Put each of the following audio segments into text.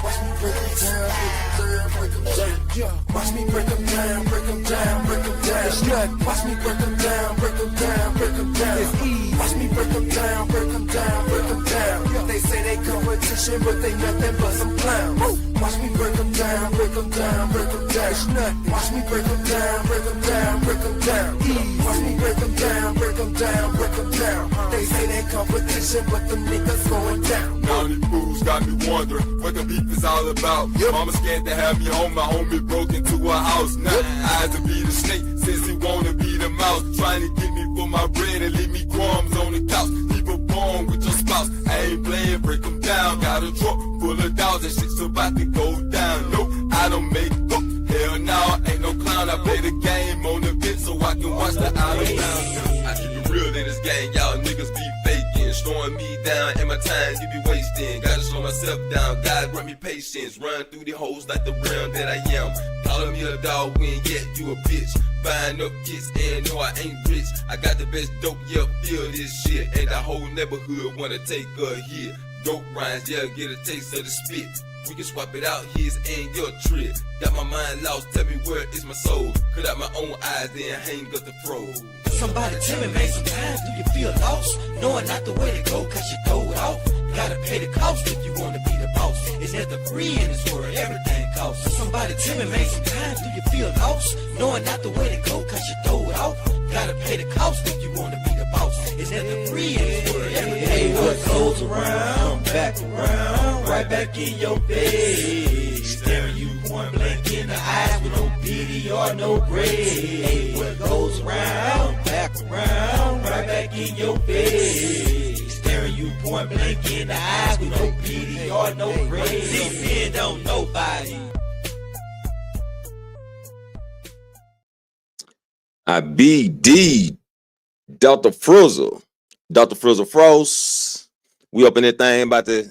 Watch me break them down, break them down. Watch me break them down, break them down, break them down. It's nothing. Watch me break them down, break them down, break them down. It's easy. Watch me break them down, break them down, break them down. They say they competition, but they nothing but some clowns. Watch me break them down, break them down, break them down. It's nothing. Watch me break them down, break them down, break them down. Easy. Watch me break them down, break them down, break them down. They say they competition, but them niggas going down. Now these fools got me wondering what the beef is all about. Mama scared to have me home, my homie broke into her house. Now eyes to be the snake, since he wanna be the mouse. Trying to get me for my bread and leave me crumbs on the couch. People born with your spouse, I ain't playing, break them down. Got a truck full of dollars and shit's about to go down. No, I don't make up, hell no, ain't no clown. I play the game on the bench so I can watch the out of town. I keep it real in this game, y'all niggas be faking. Slowing me down and my time you be wasting. Gotta slow myself down, God grant me patience. Run through the holes like the realm that I am. Calling me a dog when yet you a bitch. Buying up kids and no I ain't rich. I got the best dope, yeah, feel this shit. And the whole neighborhood wanna take a hit. Dope rhymes, yeah, get a taste of the spit. We can swap it out, his and your trip. Got my mind lost, tell me where is my soul. Cut out my own eyes, then hang up the throw. Somebody tell me, man, sometimes do you feel lost? Knowing not the way to go, cause you throw it off. Gotta pay the cost if you wanna be the boss. Is there the free in this world? Everything costs. Somebody tell me, man, sometimes do you feel lost? Knowing not the way to go, cause you throw it off. Gotta pay the cost if you wanna be the boss. Is there the free in this world? Everything hey, what goes around, back around, right back in your face. Staring you point blank in the eyes with no pity or no grace. Hey, what goes around, back around, right back in your face. Staring you point blank in the eyes with no pity or no grace. Depend on nobody. I BD Dr. Frizzle. Dr. Frizzle Frost. We up in that thing about to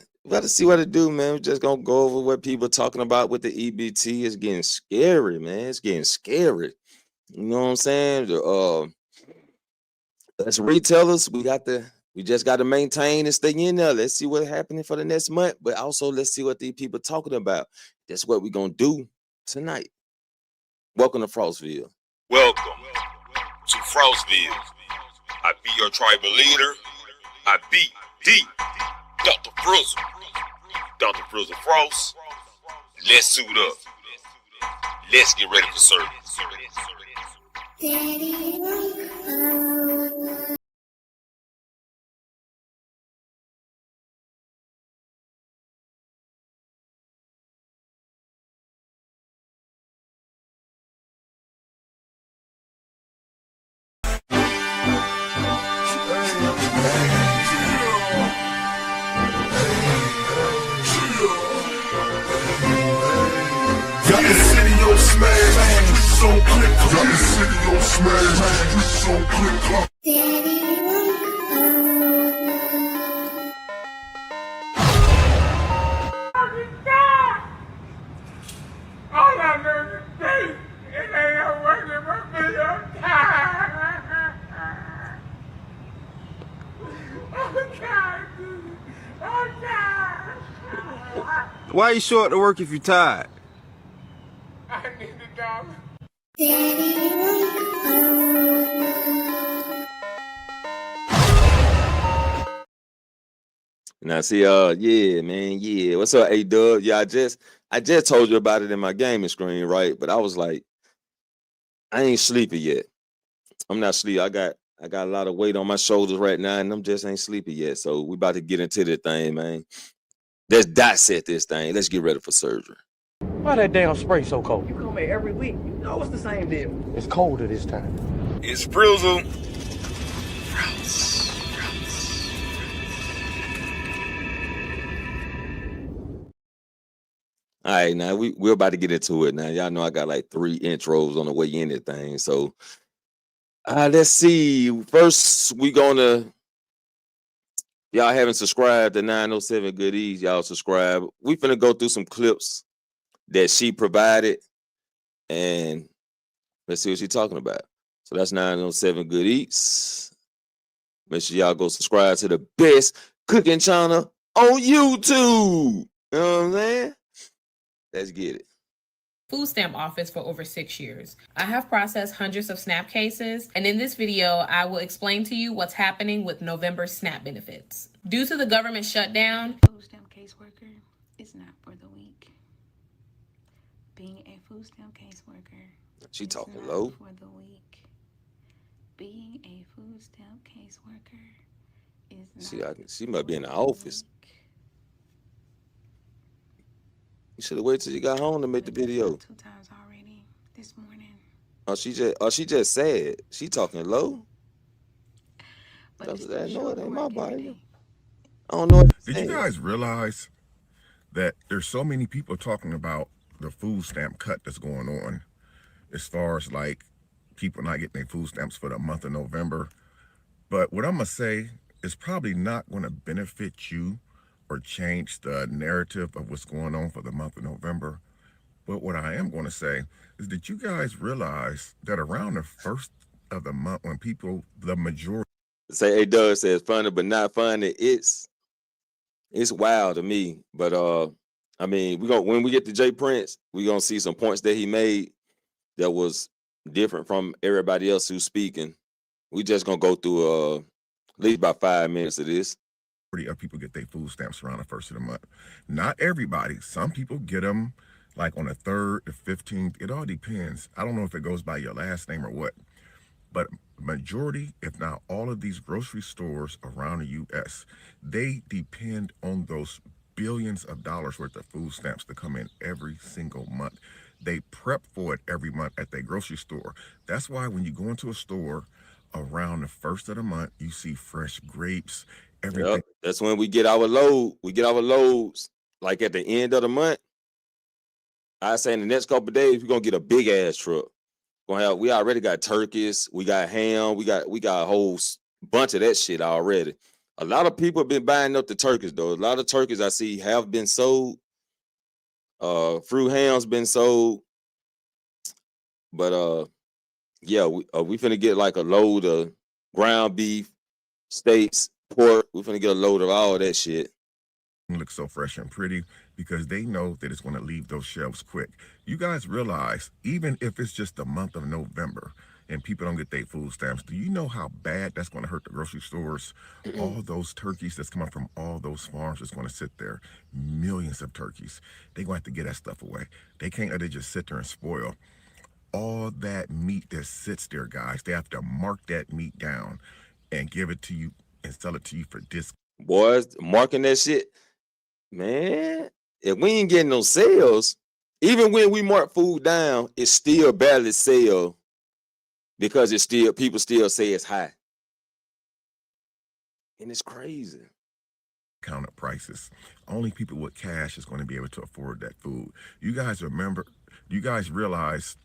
see what to do, man. We're just gonna go over what people are talking about with the EBT. It's getting scary, man. It's getting scary. You know what I'm saying? As retailers, we just got to maintain and stay in there. Let's see what's happening for the next month, but also let's see what these people are talking about. That's what we're gonna do tonight. Welcome to Frostville. Welcome to Frostville. I be your tribal leader. I be D. Dr. Frizzle. Dr. Frizzle Frost. Let's suit up. Let's get ready for service. Got the city on smash, so click. Got the city on smash, so click. All I know is this, it ain't working for me. I'm tired. I'm tired, dude. I'm tired. Why you show up to work if you're tired? I need a dollar. Now see, yeah, man, yeah. What's up, A-Dub? Yeah, I just told you about it in my gaming screen, right? But I was like, I ain't sleepy yet. I'm not sleepy. I got a lot of weight on my shoulders right now, and I'm just ain't sleepy yet. So we about to get into this thing, man. Let's dissect this thing. Let's get ready for surgery. Why that damn spray so cold? You come here every week. You know it's the same deal. It's colder this time. It's Frizzle. All right, now we're about to get into it. Now y'all know I got like 3 intros on the way in this thing. So let's see. First, we gonna y'all haven't subscribed to 907 Good Eats. Y'all subscribe. We finna go through some clips that she provided, and let's see what she's talking about. So that's 907 Good Eats. Make sure y'all go subscribe to the best cooking channel on YouTube. You know what I'm saying? Let's get it. Food stamp office for over 6 years. I have processed hundreds of SNAP cases, and in this video, I will explain to you what's happening with November's SNAP benefits. Due to the government shutdown, food stamp caseworker is not for the weak. Being a food stamp caseworker She is talking not low. for the weak. Being a food stamp caseworker is not She might be in the for office. weak. You should have waited till you got home to make the video. 2 times already this morning. She just said she talking low. But That's it's that. still No, it showing ain't the my work every body. day. I don't know what to Did you say. guys realize that there's so many people talking about the food stamp cut that's going on as far as like people not getting their food stamps for the month of November? But what I'm gonna say is probably not going to benefit you or change the narrative of what's going on for the month of November. But what I am going to say is that you guys realize that around the first of the month, when people, the majority, Say A Doug says funny but not funny. It's wild to me. But I mean, when we get to Jay Prince, we're gonna see some points that he made that was different from everybody else who's speaking. We just gonna go through at least about 5 minutes of this. of people get their food stamps around the first of the month. Not everybody. Some people get them like on the 3rd, the 15th. It all depends. I don't know if it goes by your last name or what. But majority, if not all of these grocery stores around the U.S., they depend on those billions of dollars worth of food stamps to come in every single month. They prep for it every month at their grocery store. That's why when you go into a store around the first of the month, you see fresh grapes, everything. Yep. That's when we get our load. We get our loads like at the end of the month. I say in the next couple of days, we're gonna get a big ass truck. We already got turkeys, we got ham, we got a whole bunch of that shit already. A lot of people have been buying up the turkeys though. A lot of turkeys I see have been sold. Fruit ham's been sold. But yeah, we finna get like a load of ground beef, steaks, pork. We finna get a load of all that shit. Look so fresh and pretty because they know that it's going to leave those shelves quick. You guys realize, even if it's just the month of November and people don't get their food stamps, do you know how bad that's going to hurt the grocery stores? All those turkeys that's coming from all those farms is going to sit there. Millions of turkeys. They're going to have to get that stuff away. They can't let it just sit there and spoil. All that meat that sits there, guys, they have to mark that meat down and give it to you and sell it to you for discount. Boys, marking that shit. Man, if we ain't getting no sales, even when we mark food down, it's still barely sell because people still say it's high. And it's crazy. Counter prices. Only people with cash is going to be able to afford that food. You guys realize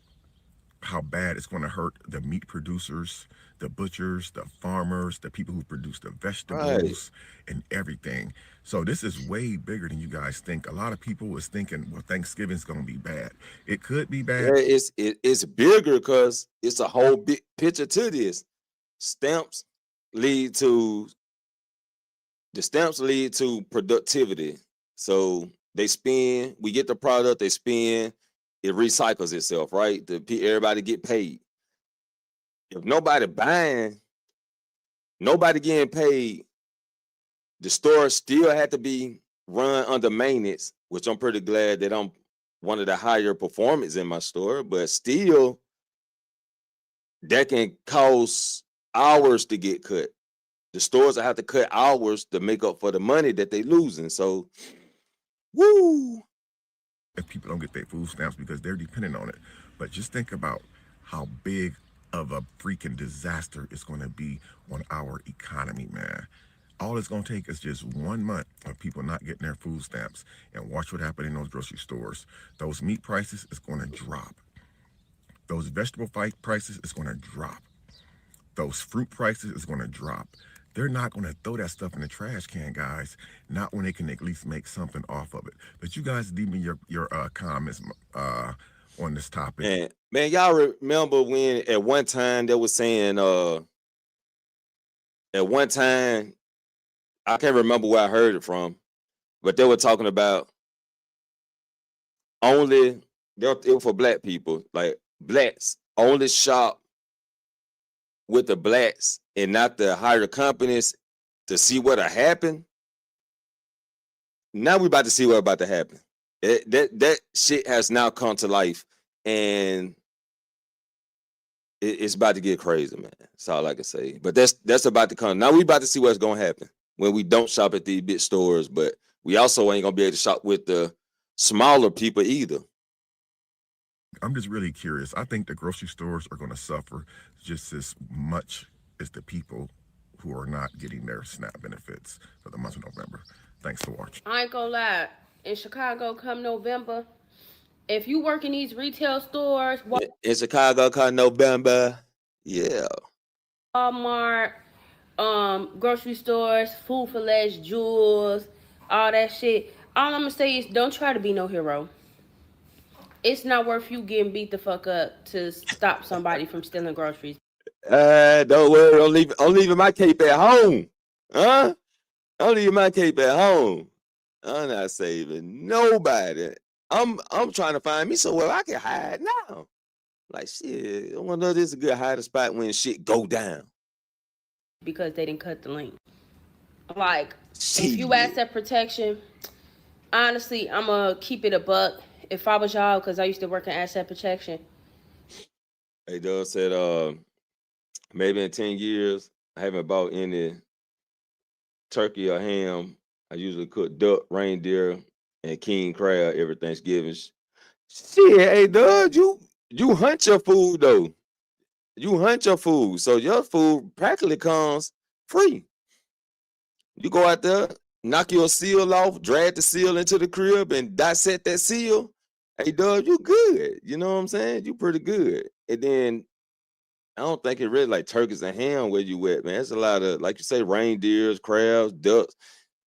how bad it's going to hurt the meat producers, the butchers, the farmers, the people who produce the vegetables and everything. So this is way bigger than you guys think. A lot of people was thinking, well, Thanksgiving's going to be bad. It could be bad. Yeah, it's bigger because it's a whole big picture to this. Stamps lead to productivity. So they spend, we get the product, they spend, it recycles itself, right? Everybody get paid. If nobody buying, nobody getting paid, the store still had to be run under maintenance, which I'm pretty glad that I'm one of the higher performers in my store, but still that can cost hours to get cut. The stores will have to cut hours to make up for the money that they losing. So, woo. If people don't get their food stamps because they're dependent on it. But just think about how big of a freaking disaster it's going to be on our economy, man. All it's going to take is just 1 month of people not getting their food stamps, and watch what happens in those grocery stores. Those meat prices is going to drop. Those vegetable prices is going to drop. Those fruit prices is going to drop. They're not going to throw that stuff in the trash can, guys. Not when they can at least make something off of it. But you guys leave me your comments on this topic. Man, y'all remember when at one time they was saying at one time, I can't remember where I heard it from, but they were talking about only it was for black people, like blacks only shop with the blacks and not the higher companies to see what'll happen. Now we about to see what about to happen. That shit has now come to life, and it's about to get crazy, man. That's all I can say. But that's about to come. Now we about to see what's gonna happen when we don't shop at these big stores, but we also ain't gonna be able to shop with the smaller people either. I'm just really curious. I think the grocery stores are going to suffer just as much as the people who are not getting their SNAP benefits for the month of November. Thanks for watching. I ain't gonna lie. In Chicago, come November, if you work in these retail stores, In Chicago, come November, yeah. Walmart, grocery stores, Food for Less, Jewels, all that shit. All I'm gonna say is don't try to be no hero. It's not worth you getting beat the fuck up to stop somebody from stealing groceries. Don't worry, I'm leaving my cape at home. Huh? I'm leaving my cape at home. I'm not saving nobody. I'm trying to find me somewhere I can hide now. Like shit, I wonder if this is a good hiding spot when shit go down. Because they didn't cut the link. Like, shit. If you asset protection, honestly, I'm gonna keep it a buck. If I was y'all, because I used to work in asset protection. Hey, Doug said, maybe in 10 years, I haven't bought any turkey or ham. I usually cook duck, reindeer, and king crab every Thanksgiving. Shit, hey, Doug, you hunt your food, though. You hunt your food, so your food practically comes free. You go out there, knock your seal off, drag the seal into the crib, and dissect that seal. Hey, Doug, you good. You know what I'm saying? You pretty good. And then I don't think it really like turkeys and ham where you at, man. It's a lot of, like you say, reindeers, crabs, ducks,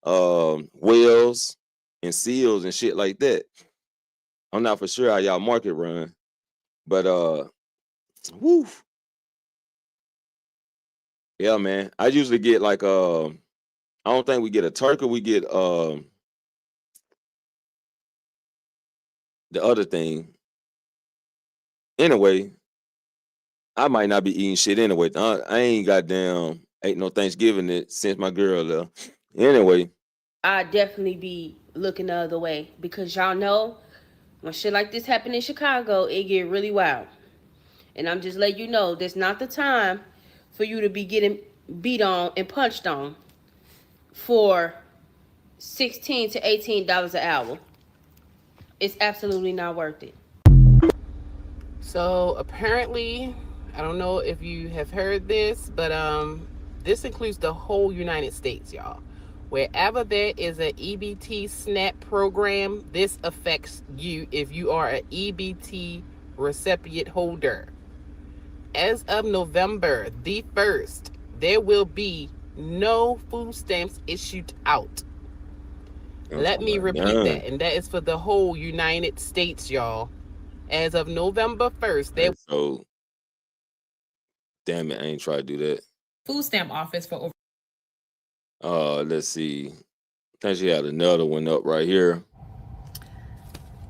whales, and seals and shit like that. I'm not for sure how y'all market run, but woo. Yeah, man. I usually get like I don't think we get a turkey, we get the other thing. Anyway, I might not be eating shit anyway. I ain't ate no Thanksgiving since my girl left. Anyway. I'd definitely be looking the other way because y'all know when shit like this happen in Chicago, it get really wild. And I'm just letting you know, this not the time for you to be getting beat on and punched on for $16 to $18 an hour. It's absolutely not worth it. So apparently, I don't know if you have heard this, but this includes the whole United States, y'all. Wherever there is an EBT SNAP program, this affects you if you are an EBT recipient holder. As of November the 1st, there will be no food stamps issued out. Let me repeat that, and that is for the whole United States, y'all. As of November 1st, so damn it, I ain't try to do that. Food stamp office for over. Let's see. I think she had another one up right here.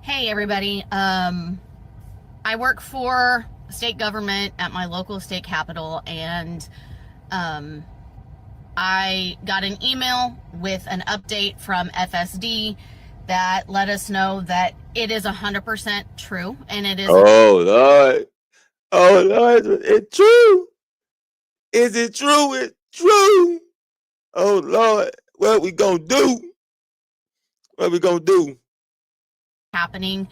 Hey everybody. I work for state government at my local state capital, and I got an email with an update from FSD that let us know that it is 100% true, and it is. Oh Lord, it's true. Is it true? It's true. Oh Lord, what we gonna do? What we gonna do? Happening.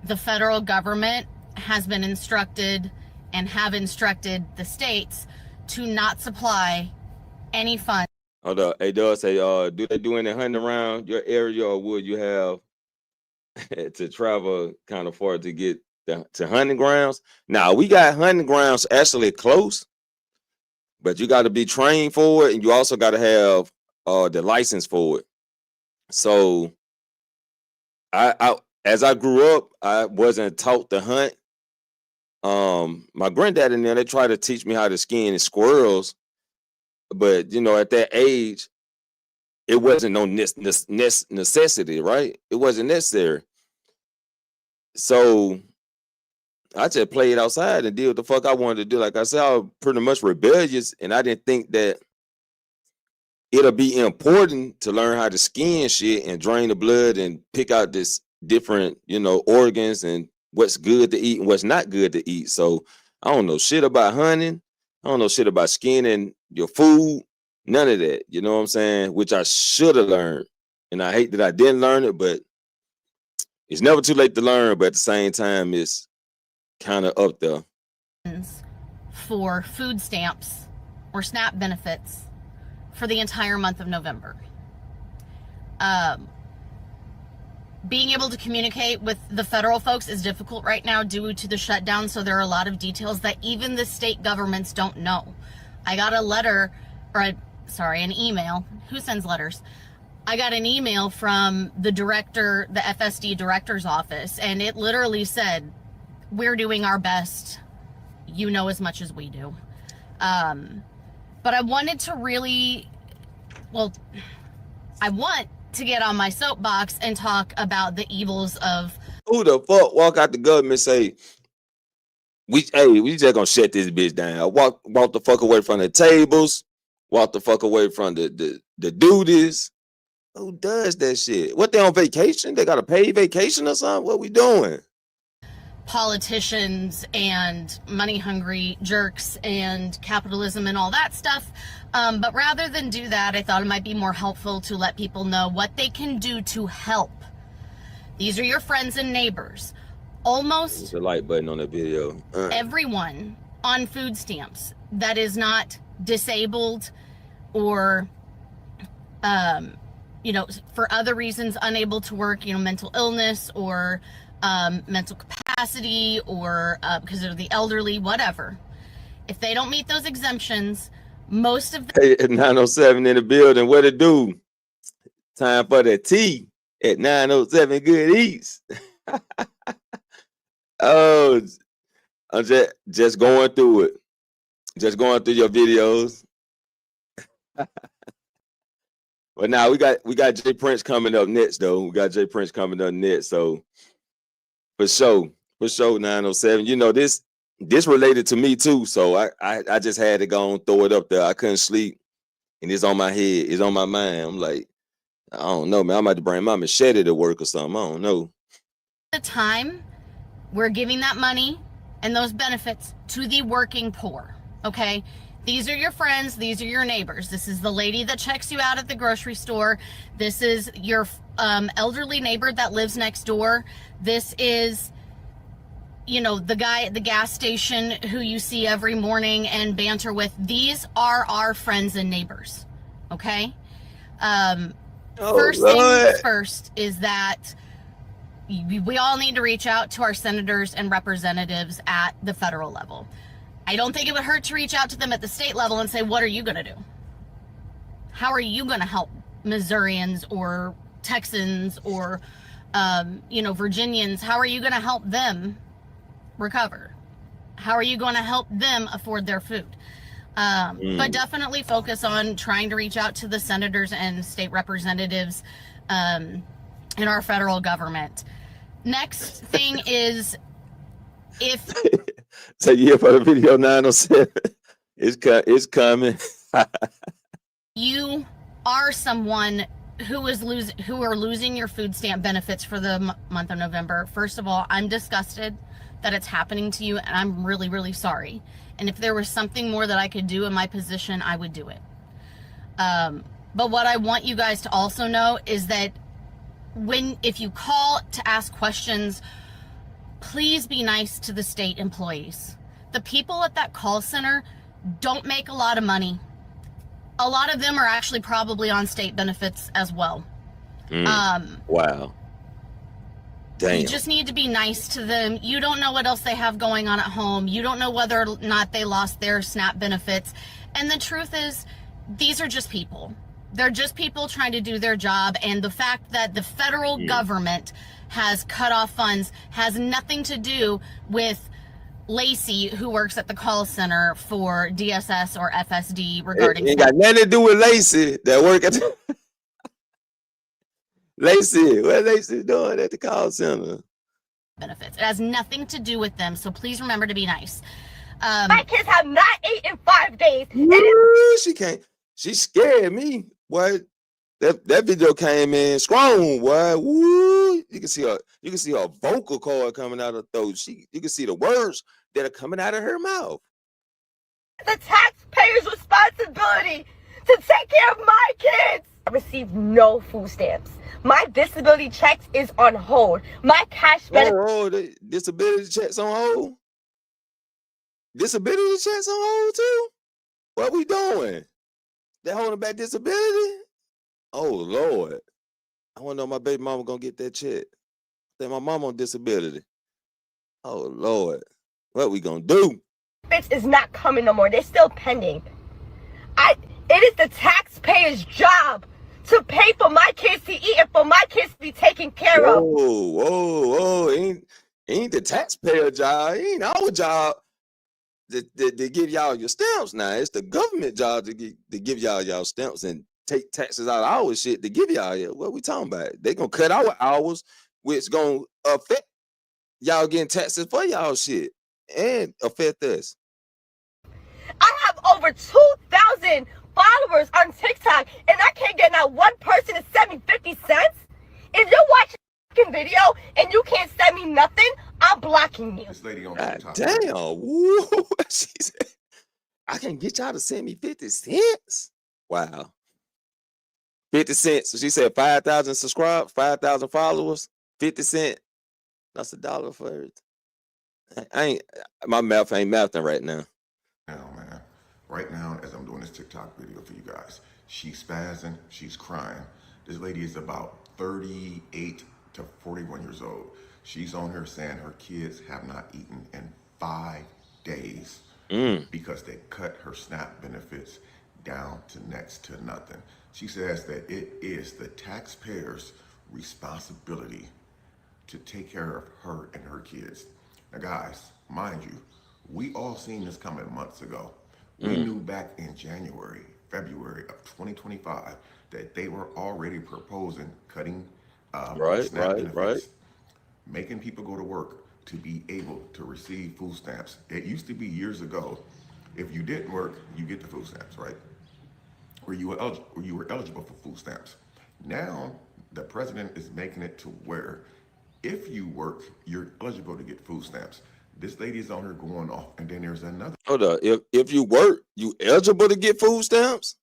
The federal government has been instructed and have instructed the states to not supply any funds. Hold up. Hey, Doug say, do they do any hunting around your area, or would you have to travel kind of far to get to hunting grounds? Now, we got hunting grounds actually close, but you got to be trained for it, and you also got to have the license for it. So, as I grew up, I wasn't taught to hunt. My granddad and them, they tried to teach me how to skin squirrels, but you know, at that age, it wasn't no necessity, right? It wasn't necessary. So I just played outside and did what the fuck I wanted to do. Like I said, I was pretty much rebellious, and I didn't think that it'll be important to learn how to skin shit and drain the blood and pick out this different, organs and what's good to eat and what's not good to eat. So I don't know shit about hunting. I don't know shit about skinning your food. None of that. You know what I'm saying? Which I should have learned. And I hate that I didn't learn it, but it's never too late to learn. But at the same time, it's kind of up there. For food stamps or SNAP benefits for the entire month of November. Being able to communicate with the federal folks is difficult right now due to the shutdown, so there are a lot of details that even the state governments don't know. I got a letter, or an email. Who sends letters? I got an email from the director, the FSD director's office, and it literally said, we're doing our best. You know as much as we do. But I wanted to I want to get on my soapbox and talk about the evils of... Who the fuck walk out the government and say, we just gonna shut this bitch down. Walk the fuck away from the tables. Walk the fuck away from the duties. Who does that shit? What, they on vacation? They got a paid vacation or something? What we doing? Politicians and money-hungry jerks and capitalism and all that stuff. But rather than do that, I thought it might be more helpful to let people know what they can do to help. These are your friends and neighbors. Almost there's a like button on the video. Everyone on food stamps that is not disabled or, for other reasons unable to work, mental illness or mental capacity or because they're the elderly, whatever. If they don't meet those exemptions, most of them... Hey, at 907 in the building, what it do? Time for the tea at 907 Good Eats. Oh, I'm just going through it. Just going through your videos. But now we got Jay Prince coming up next, though. We got Jay Prince coming up next. So for sure 907. This related to me too. So I just had to go and throw it up there. I couldn't sleep. And it's on my head. It's on my mind. I'm like, I don't know, man. I might have to bring my machete to work or something. I don't know. The time we're giving that money and those benefits to the working poor. Okay. These are your friends. These are your neighbors. This is the lady that checks you out at the grocery store. This is your elderly neighbor that lives next door. This is, the guy at the gas station who you see every morning and banter with. These are our friends and neighbors. Okay. First things first is that we all need to reach out to our senators and representatives at the federal level. I don't think it would hurt to reach out to them at the state level and say, what are you going to do? How are you going to help Missourians or Texans or, Virginians? How are you going to help them recover? How are you going to help them afford their food? But definitely focus on trying to reach out to the senators and state representatives in our federal government. Next thing is, if... So yeah, for the video 907, it's coming. You are someone who are losing your food stamp benefits for the month of November. First of all, I'm disgusted that it's happening to you, and I'm really, really sorry. And if there was something more that I could do in my position, I would do it. But what I want you guys to also know is that if you call to ask questions, please be nice to the state employees. The people at that call center don't make a lot of money. A lot of them are actually probably on state benefits as well. Wow. Damn. You just need to be nice to them. You don't know what else they have going on at home. You don't know whether or not they lost their SNAP benefits. And the truth is, these are just people. They're just people trying to do their job. And the fact that the federal government has cut off funds has nothing to do with Lacey, who works at the call center for DSS or FSD regarding... It ain't got nothing to do with Lacey that work at Lacey, what Lacey doing at the call center? Benefits. It has nothing to do with them, so please remember to be nice. My kids have not ate in 5 days. Woo, she can't. She scared me. What? That video came in strong. What? Woo! You can see her vocal cord coming out of her throat. You can see the words that are coming out of her mouth. The taxpayer's responsibility to take care of my kids. I received no food stamps. My disability checks is on hold. My cash benefit. Oh, the disability checks on hold. Disability checks on hold too. What we doing? They holding back disability? Oh Lord, I want to know my baby mama gonna get that check. Think my mama on disability. Oh Lord, what we gonna do? Bitch is not coming no more. They're still pending. It is the taxpayer's job to pay for my kids to eat and for my kids to be taken care of. Whoa, ain't the taxpayer job, ain't our job to give y'all your stamps now. It's the government job to give y'all stamps and take taxes out of our shit to give y'all. What we talking about? They gonna cut our hours, which gonna affect y'all getting taxes for y'all shit and affect us. I have over 2,000 followers on TikTok, and I can't get not one person to send me 50 cents. If you're watching a video and you can't send me nothing, I'm blocking you. This lady on God TikTok. damn, woo. She said, I can get y'all to send me 50 cents. Wow. 50 cents. So she said 5,000 subscribers, 5,000 followers, 50 cents. That's $1 for it. My mouth ain't mouthing right now. Now, man, right now, as I'm doing this TikTok video for you guys, she's spazzing, she's crying. This lady is about 38 to 41 years old. She's on here saying her kids have not eaten in 5 days because they cut her SNAP benefits down to next to nothing. She says that it is the taxpayers' responsibility to take care of her and her kids. Now, guys, mind you, we all seen this coming months ago. We knew back in January, February of 2025 that they were already proposing cutting SNAP benefits, making people go to work to be able to receive food stamps. It used to be years ago, if you didn't work, you get the food stamps, right? Or you were eligible for food stamps. Now, the president is making it to where if you work, you're eligible to get food stamps. This lady is on her going off, and then there's another. Hold up. If you work, you eligible to get food stamps?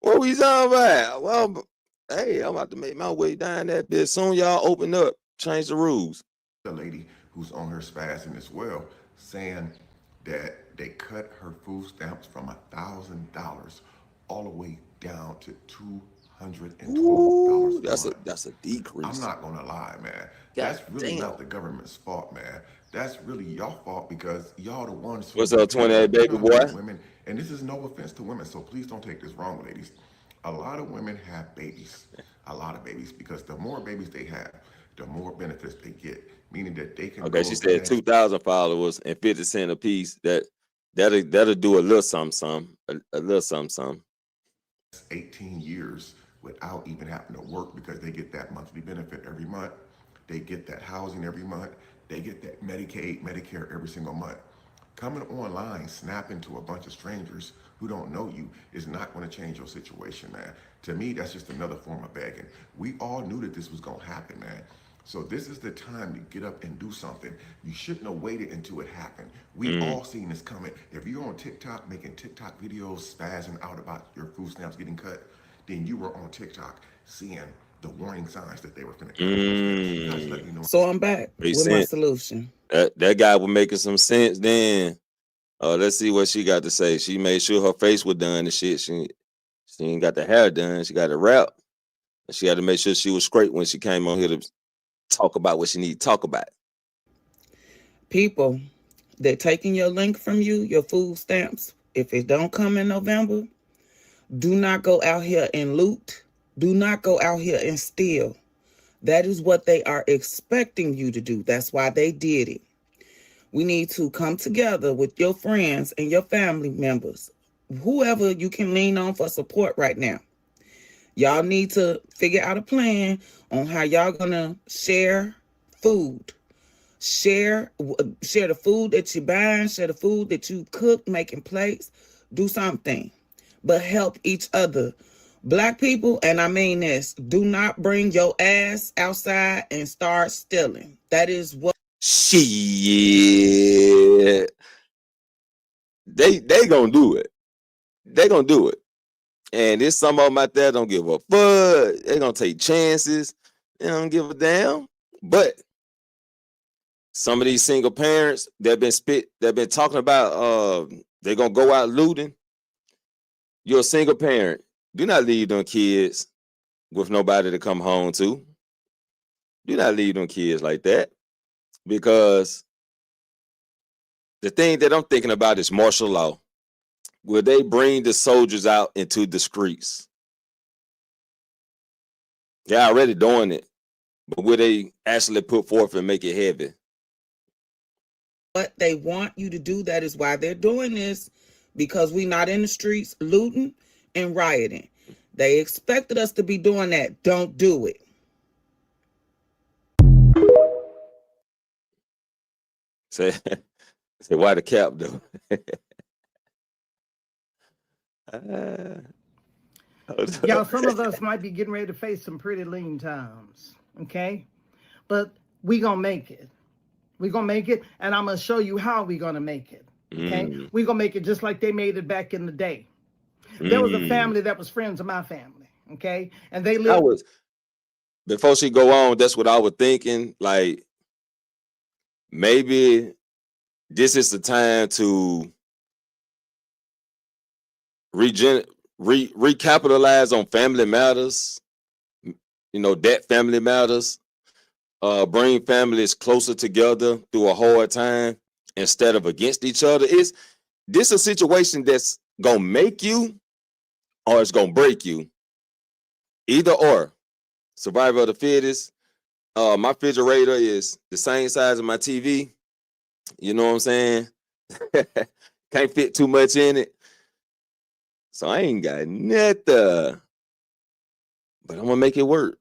What we talking about? Well, hey, I'm about to make my way down that bitch. Soon y'all open up, change the rules. The lady who's on her spazzing as well, saying that they cut her food stamps from $1,000 all the way down to $212. That's a decrease. I'm not gonna lie, man. That's really not the government's fault, man. That's really your fault because y'all the ones. What's up, 28 baby boy? Women, and this is no offense to women, so please don't take this wrong, ladies. A lot of women have babies, a lot of babies, because the more babies they have, the more benefits they get, meaning that they can. Okay, she said 2,000 followers and 50 cents a piece. That'll do a little something, a little something. 18 years without even having to work because they get that monthly benefit every month. They get that housing every month. They get that Medicaid, Medicare every single month. Coming online, snapping to a bunch of strangers who don't know you is not going to change your situation, man. To me, that's just another form of begging. We all knew that this was going to happen, man. So this is the time to get up and do something. You shouldn't have waited until it happened. We all seen this coming. If you're on TikTok making TikTok videos spazzing out about your food stamps getting cut, then you were on TikTok seeing the warning signs that they were going to cut. So I'm back with my solution. That guy was making some sense then. Let's see what she got to say. She made sure her face was done and shit. She ain't got the hair done. She got it wrapped. And she had to make sure she was straight when she came on here to talk about what she need to talk about. People, they're taking your link from you, your food stamps. If it don't come in November, do not go out here and loot. Do not go out here and steal. That is what they are expecting you to do. That's why they did it. We need to come together with your friends and your family members, whoever you can lean on for support right now, Y'all need to figure out a plan on how y'all gonna share food. Share the food that you're buying, share the food that you cook, making plates. Do something, but help each other. Black people, and I mean this, do not bring your ass outside and start stealing. That is what Shit. They gonna do it. They gonna do it. And there's some of them out there don't give a fuck. They gonna take chances. They don't give a damn. But some of these single parents that been talking about they're gonna go out looting. You're a single parent. Do not leave them kids with nobody to come home to. Do not leave them kids like that. Because the thing that I'm thinking about is martial law. Will they bring the soldiers out into the streets? They're already doing it. But will they actually put forth and make it heavy? What they want you to do. That is why they're doing this, because we're not in the streets looting and rioting. They expected us to be doing that. Don't do it. Say why the cap though? Y'all, some of us might be getting ready to face some pretty lean times, okay? But we gonna make it. We gonna make it, and I'm gonna show you how we gonna make it, okay? We gonna make it just like they made it back in the day. There was a family that was friends of my family, okay? And they lived... Before she go on, that's what I was thinking, like, maybe this is the time to recapitalize on family matters, that family matters, bring families closer together through a hard time instead of against each other. This a situation that's gonna make you or it's gonna break you. Either or. Survival of the fittest. My refrigerator is the same size as my TV. You know what I'm saying? Can't fit too much in it. So I ain't got nothing. But I'm gonna make it work.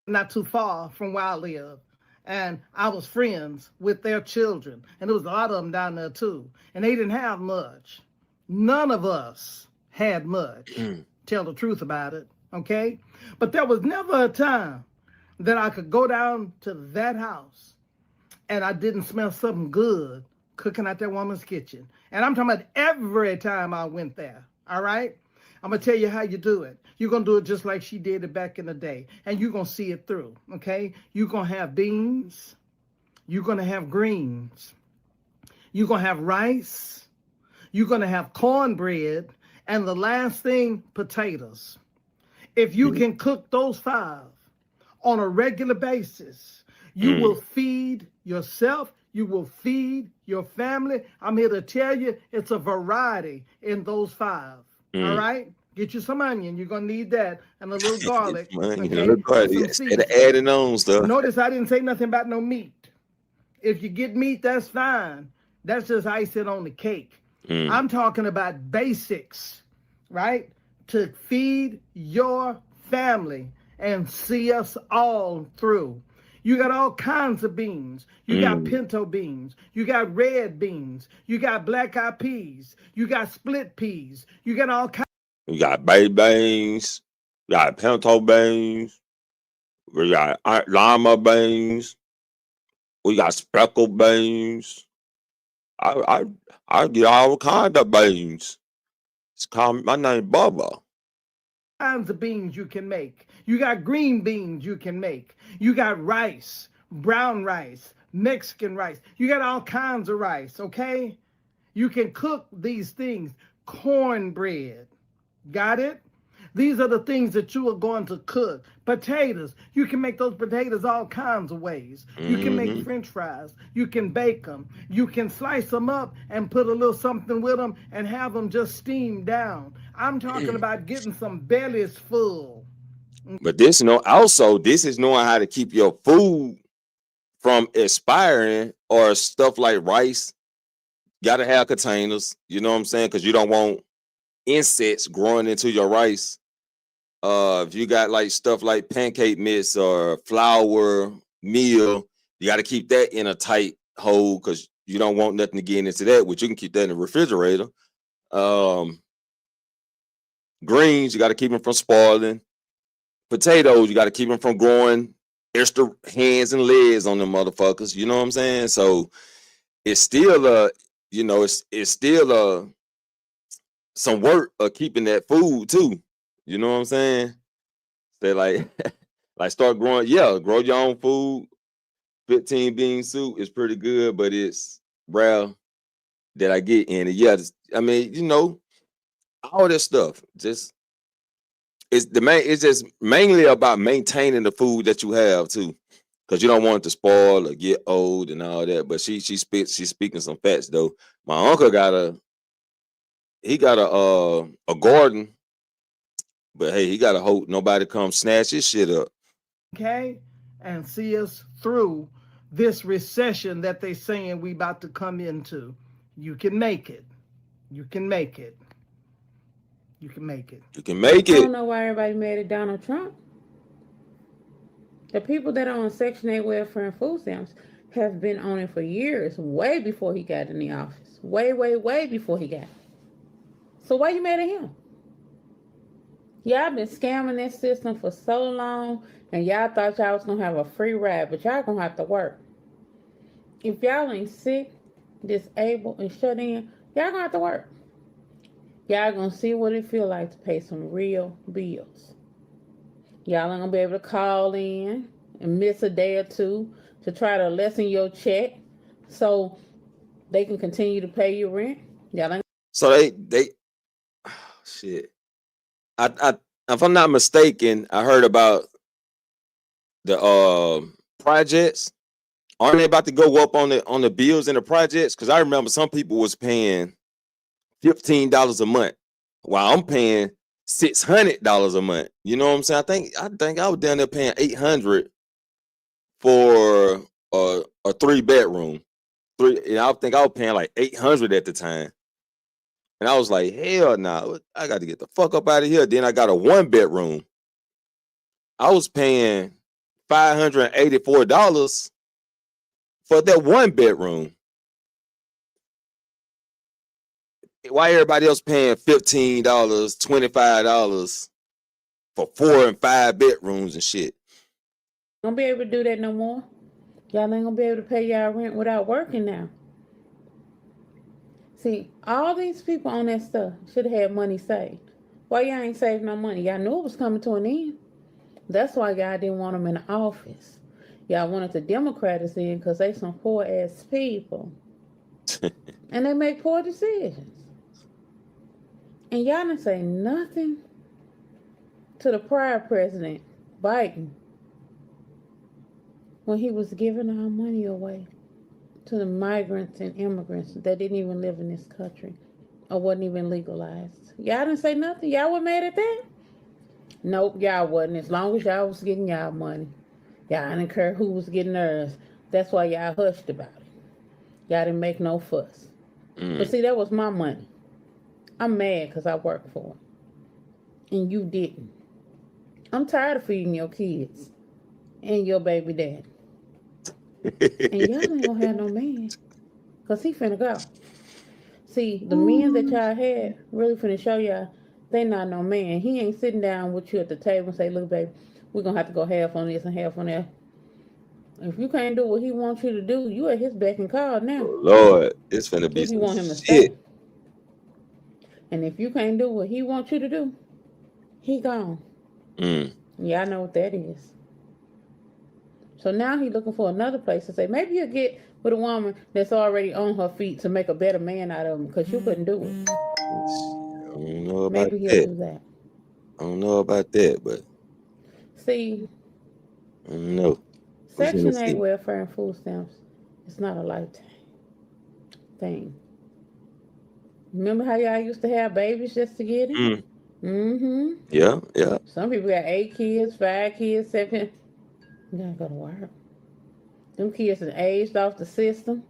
Not too far from where I live. And I was friends with their children. And there was a lot of them down there too. And they didn't have much. None of us had much. Tell the truth about it, okay? But there was never a time that I could go down to that house and I didn't smell something good cooking out that woman's kitchen. And I'm talking about every time I went there, all right? I'm going to tell you how you do it. You're going to do it just like she did it back in the day. And you're going to see it through, okay? You're going to have beans. You're going to have greens. You're going to have rice. You're going to have cornbread. And the last thing, potatoes. If you can cook those 5 on a regular basis, you will feed yourself. You will feed your family. I'm here to tell you, it's a variety in those 5. All right? Get you some onion. You're going to need that. And a little garlic. Instead of adding on stuff. Notice I didn't say nothing about no meat. If you get meat, that's fine. That's just icing on the cake. I'm talking about basics, right? To feed your family and see us all through. You got all kinds of beans. You got pinto beans. You got red beans. You got black-eyed peas. You got split peas. You got all kinds. We got baked beans. We got pinto beans. We got lima beans. We got speckled beans. I get all kinds of beans. It's called my name Bubba. Kinds of beans you can make. You got green beans you can make. You got rice, brown rice, Mexican rice. You got all kinds of rice, okay? You can cook these things. Cornbread. Got it? These are the things that you are going to cook. Potatoes. You can make those potatoes all kinds of ways. You can make French fries. You can bake them. You can slice them up and put a little something with them and have them just steam down. I'm talking about getting some bellies full. But this is knowing how to keep your food from expiring or stuff like rice. Got to have containers. You know what I'm saying? Because you don't want insects growing into your rice. If you got like stuff like pancake mix or flour meal, you got to keep that in a tight hole because you don't want nothing to get into that, which you can keep that in the refrigerator. Greens, you got to keep them from spoiling. Potatoes, you got to keep them from growing extra hands and legs on them motherfuckers. You know what I'm saying? So it's still it's still some work of keeping that food too. You know what I'm saying? They like like start growing, grow your own food. 15 bean soup is pretty good, but it's rare that I get in it. Yeah, I mean, all this stuff. It's just mainly about maintaining the food that you have too. Because you don't want it to spoil or get old and all that. But she's speaking some facts though. My uncle got a garden, but hey, he gotta hope nobody comes snatch his shit up. Okay, and see us through this recession that they saying we about to come into. You can make it. You can make it. You can make it. You can make I it. don't know why everybody mad at Donald Trump. The people that are on Section 8 welfare and food stamps have been on it for years, way before he got in the office. Way, way, way before he got. So why you mad at him? Y'all been scamming this system for so long, and y'all thought y'all was going to have a free ride, but y'all going to have to work. If y'all ain't sick, disabled, and shut in, y'all going to have to work. Y'all going to see what it feel like to pay some real bills. Y'all ain't going to be able to call in and miss a day or two to try to lessen your check so they can continue to pay your rent. Y'all ain't. So they shit. I if I'm not mistaken, I heard about the projects. Aren't they about to go up on the bills in the projects? Because I remember some people was paying $15 a month, while I'm paying $600 a month. You know what I'm saying? I think I was down there paying $800 for a 3-bedroom. I think I was paying like $800 at the time. And I was like, hell no, I got to get the fuck up out of here. Then I got a 1-bedroom. I was paying $584 for that 1-bedroom. Why everybody else paying $15, $25 for 4 and 5 bedrooms and shit? Gonna be able to do that no more. Y'all ain't gonna be able to pay y'all rent without working now. See, all these people on that stuff should have had money saved. Why y'all ain't saved no money? Y'all knew it was coming to an end. That's why y'all didn't want them in the office. Y'all wanted the Democrats in because they some poor ass people. And they make poor decisions. And y'all didn't say nothing to the prior president, Biden, when he was giving our money away to the migrants and immigrants that didn't even live in this country or wasn't even legalized. Y'all didn't say nothing. Y'all were mad at that? Nope, y'all wasn't. As long as y'all was getting y'all money. Y'all didn't care who was getting theirs. That's why y'all hushed about it. Y'all didn't make no fuss. But see, that was my money. I'm mad because I worked for it. And you didn't. I'm tired of feeding your kids and your baby daddy. And y'all ain't gonna have no man. Because he finna go. See, the men that y'all had really finna show y'all they not no man. He ain't sitting down with you at the table and say, look, baby, we're gonna have to go half on this and half on that. If you can't do what he wants you to do, you at his beck and call now. Oh, Lord, it's finna be If you some want him to shit. stay. And if you can't do what he wants you to do, he gone. Y'all know what that is. So now he looking for another place to say, maybe you'll get with a woman that's already on her feet to make a better man out of him because you couldn't do it. I don't know about Maybe he'll that. do that. I don't know about that, but See, I don't know. Section 8 welfare and food stamps is not a lifetime thing. Remember how y'all used to have babies just to get it? Yeah, yeah. Some people got 8 kids, 5 kids, 7. You gotta go to work. Them kids are aged off the system.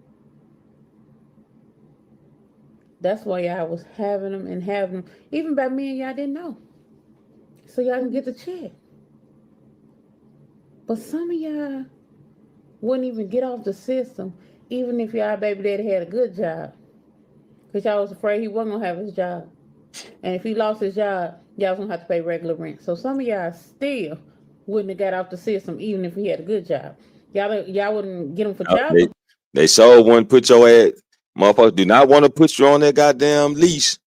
That's why y'all was having them and having them. Even by me and y'all didn't know. so y'all can get the check. But some of y'all wouldn't even get off the system, even if y'all baby daddy had a good job. Because y'all was afraid he wasn't going to have his job. And if he lost his job, y'all was going to have to pay regular rent. So some of y'all still wouldn't have got off the system, even if he had a good job. Y'all wouldn't get him for child support. They sure wouldn't put your ass. Motherfuckers do not want to put you on that goddamn leash.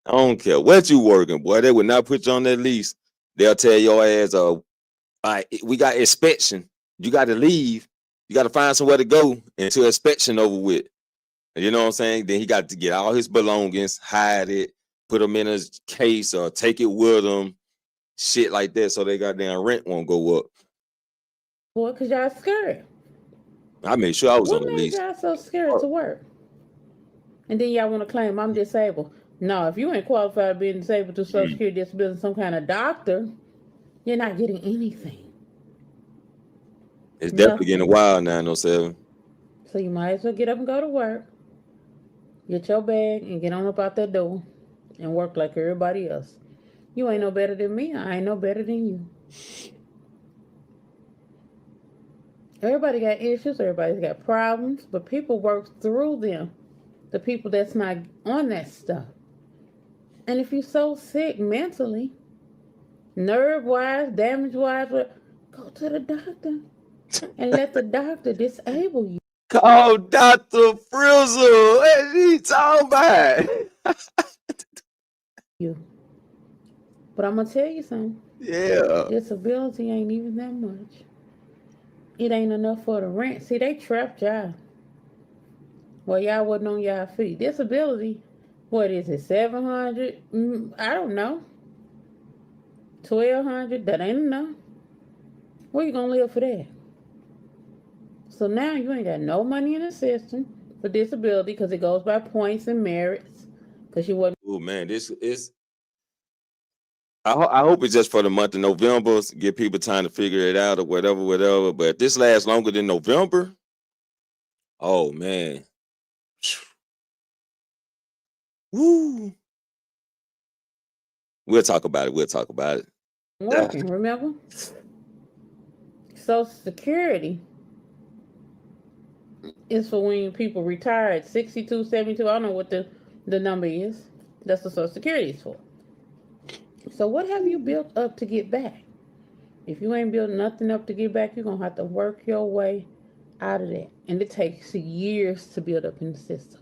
I don't care what you working, boy. They would not put you on that leash. They'll tell your ass, all right, we got inspection. You got to leave. You got to find somewhere to go until inspection over with. You know what I'm saying? Then he got to get all his belongings, hide it, put them in a case or take it with him, shit like that, so they goddamn rent won't go up. Boy, because y'all scared. I made sure I was what on the made leash. y'all so scared to work? And then y'all want to claim I'm disabled. No, if you ain't qualified being disabled to Social Security disability, some kind of doctor, you're not getting anything. It's definitely getting wild, 907. So you might as well get up and go to work, get your bag, and get on up out that door and work like everybody else. You ain't no better than me. I ain't no better than you. Everybody got issues. Everybody's got problems. But people work through them. The people that's not on that stuff. And if you're so sick mentally, nerve-wise, damage-wise, go to the doctor and let the doctor disable you. Call Dr. Frizzle. What is he talking about? But I'm going to tell you something. Yeah. Disability ain't even that much. It ain't enough for the rent. See, they trapped y'all. Well, y'all wasn't on y'all feet. Disability, what is it, 700? I don't know. 1,200? That ain't enough. Where you going to live for that? So now you ain't got no money in the system for disability because it goes by points and merits. Because you wasn't. Oh, man, this is. I hope it's just for the month of November, give people time to figure it out or whatever. But if this lasts longer than November, oh, man. Woo. We'll talk about it. Working, remember? Social Security is for when people retire at 62, 72. I don't know what the number is. That's what Social Security is for. So what have you built up to get back? If you ain't built nothing up to get back, you're going to have to work your way out of that. And it takes years to build up in the system.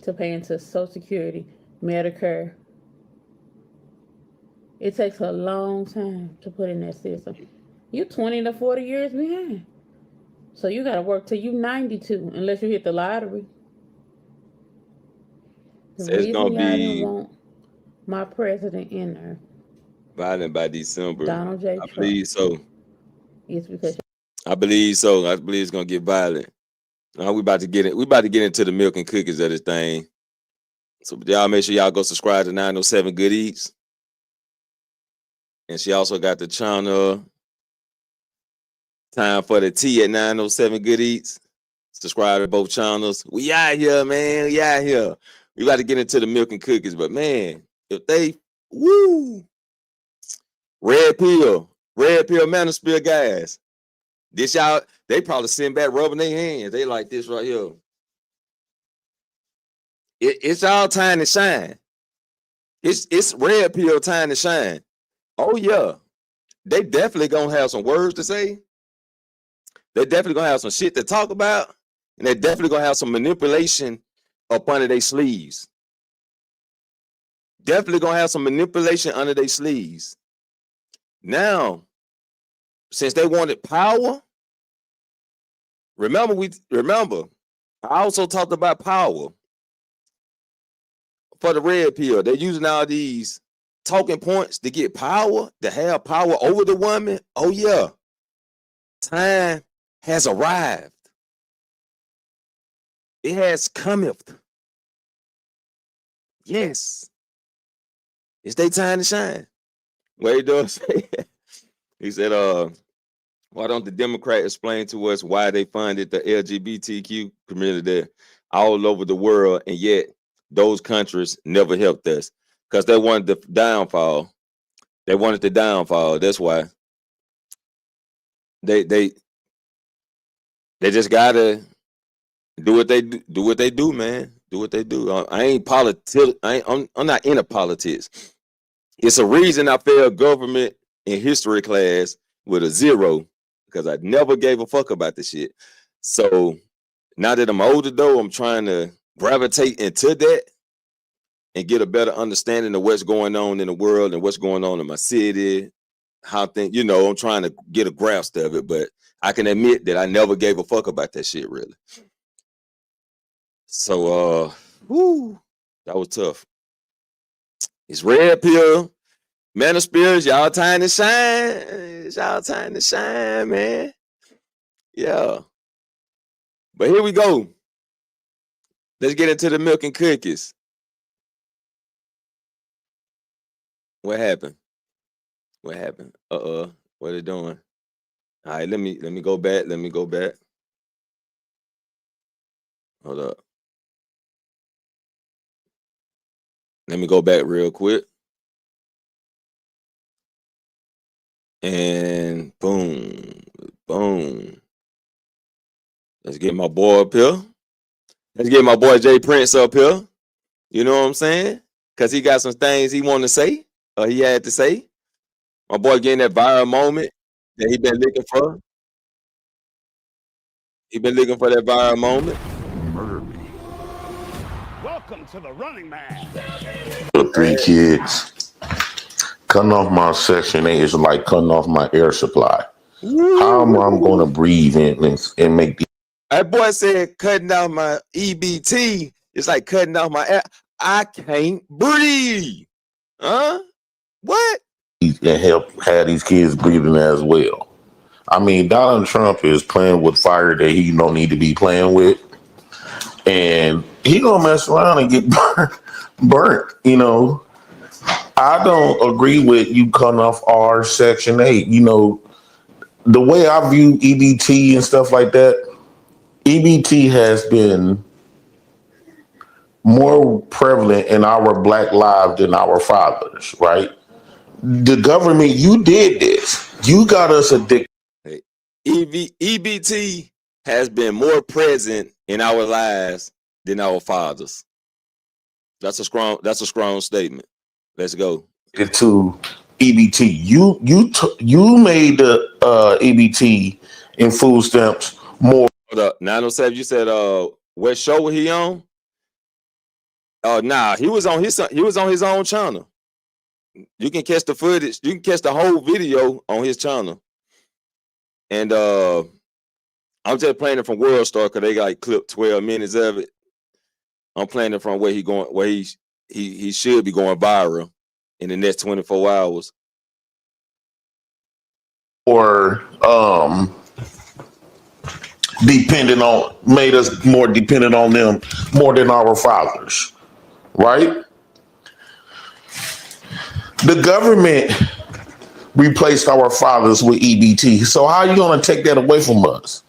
To pay into Social Security, Medicare. It takes a long time to put in that system. You're 20 to 40 years behind. So you got to work till you 92, unless you hit the lottery. The So it's reason gonna y'all didn't be want my president in there, violent by December. Donald J. I Trump, believe so. it's because I believe so. I believe it's gonna get violent. We about to get it. We about to get into the milk and cookies of this thing. So y'all make sure y'all go subscribe to 907 Good Eats. And she also got the channel Time for the Tea at 907 Good Eats. Subscribe to both channels. We out here, man. We out here. We about to get into the milk and cookies, but man, if they red pill manosphere guys. This y'all, they probably sitting back rubbing their hands. They like this right here. It's all time to shine. It's red pill time to shine. Oh yeah, they definitely gonna have some words to say. They definitely gonna have some shit to talk about, and they definitely gonna have some manipulation up under their sleeves. Definitely gonna have some manipulation under their sleeves. Now, since they wanted power, remember, I also talked about power for the red pill. They're using all these talking points to get power, to have power over the woman. Oh yeah, time has arrived. It has cometh. Yes, it's their time to shine. What he does say? He said, why don't the Democrats explain to us why they funded the LGBTQ community all over the world, and yet those countries never helped us? Because they wanted the downfall. They wanted the downfall. That's why they just gotta do what they do, man. Do what they do. I ain't I'm not into politics. It's a reason I failed government in history class with a 0 because I never gave a fuck about the shit. So now that I'm older, though, I'm trying to gravitate into that and get a better understanding of what's going on in the world and what's going on in my city. How things, I'm trying to get a grasp of it, but I can admit that I never gave a fuck about that shit, really. So, that was tough. It's red pill, man of spirits, y'all time to shine. It's y'all time to shine, man. Yeah. But here we go. Let's get into the milk and cookies. What happened? What happened? What are they doing? All right, let me go back. Let me go back. Hold up. Let me go back real quick. And boom, boom. Let's get my boy up here. Let's get my boy Jay Prince up here. You know what I'm saying? Because he got some things he wanted to say, or he had to say. My boy getting that viral moment that he been looking for. He been looking for that viral moment. Murder me. Welcome to the Running Man. The 3 kids. Cutting off my Section 8 is like cutting off my air supply. How am I going to breathe and make the... That boy said cutting off my EBT is like cutting off my air. I can't breathe. Huh? What? And help have these kids breathing as well. I mean, Donald Trump is playing with fire that he don't need to be playing with. And he gonna mess around and get burnt, I don't agree with you cutting off our Section 8. The way I view EBT and stuff like that, EBT has been more prevalent in our Black lives than our fathers, right? The government, you did this. You got us addicted. EBT has been more present in our lives than our fathers. That's a strong statement. Let's go. To EBT. You made the EBT in food stamps more. Hold up. 907, you said what show was he on? Nah, he was on his own channel. You can catch the footage, you can catch the whole video on his channel. And I'm just playing it from World Star because they got clipped 12 minutes of it. I'm playing it from where he should be going viral in the next 24 hours. Or made us more dependent on them more than our fathers, right? The government replaced our fathers with EBT. So how are you going to take that away from us?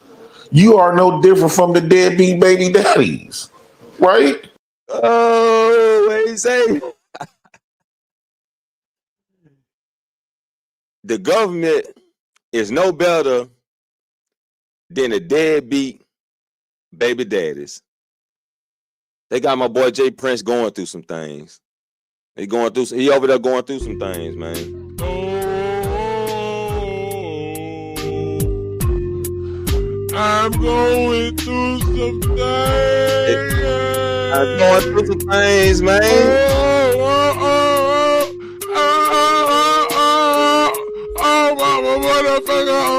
You are no different from the deadbeat baby daddies, right? Oh, what he say? The government is no better than the deadbeat baby daddies. They got my boy Jay Prince going through some things. He over there going through some things, man. I'm going through some things. I'm going through some things, man. Motherfucker.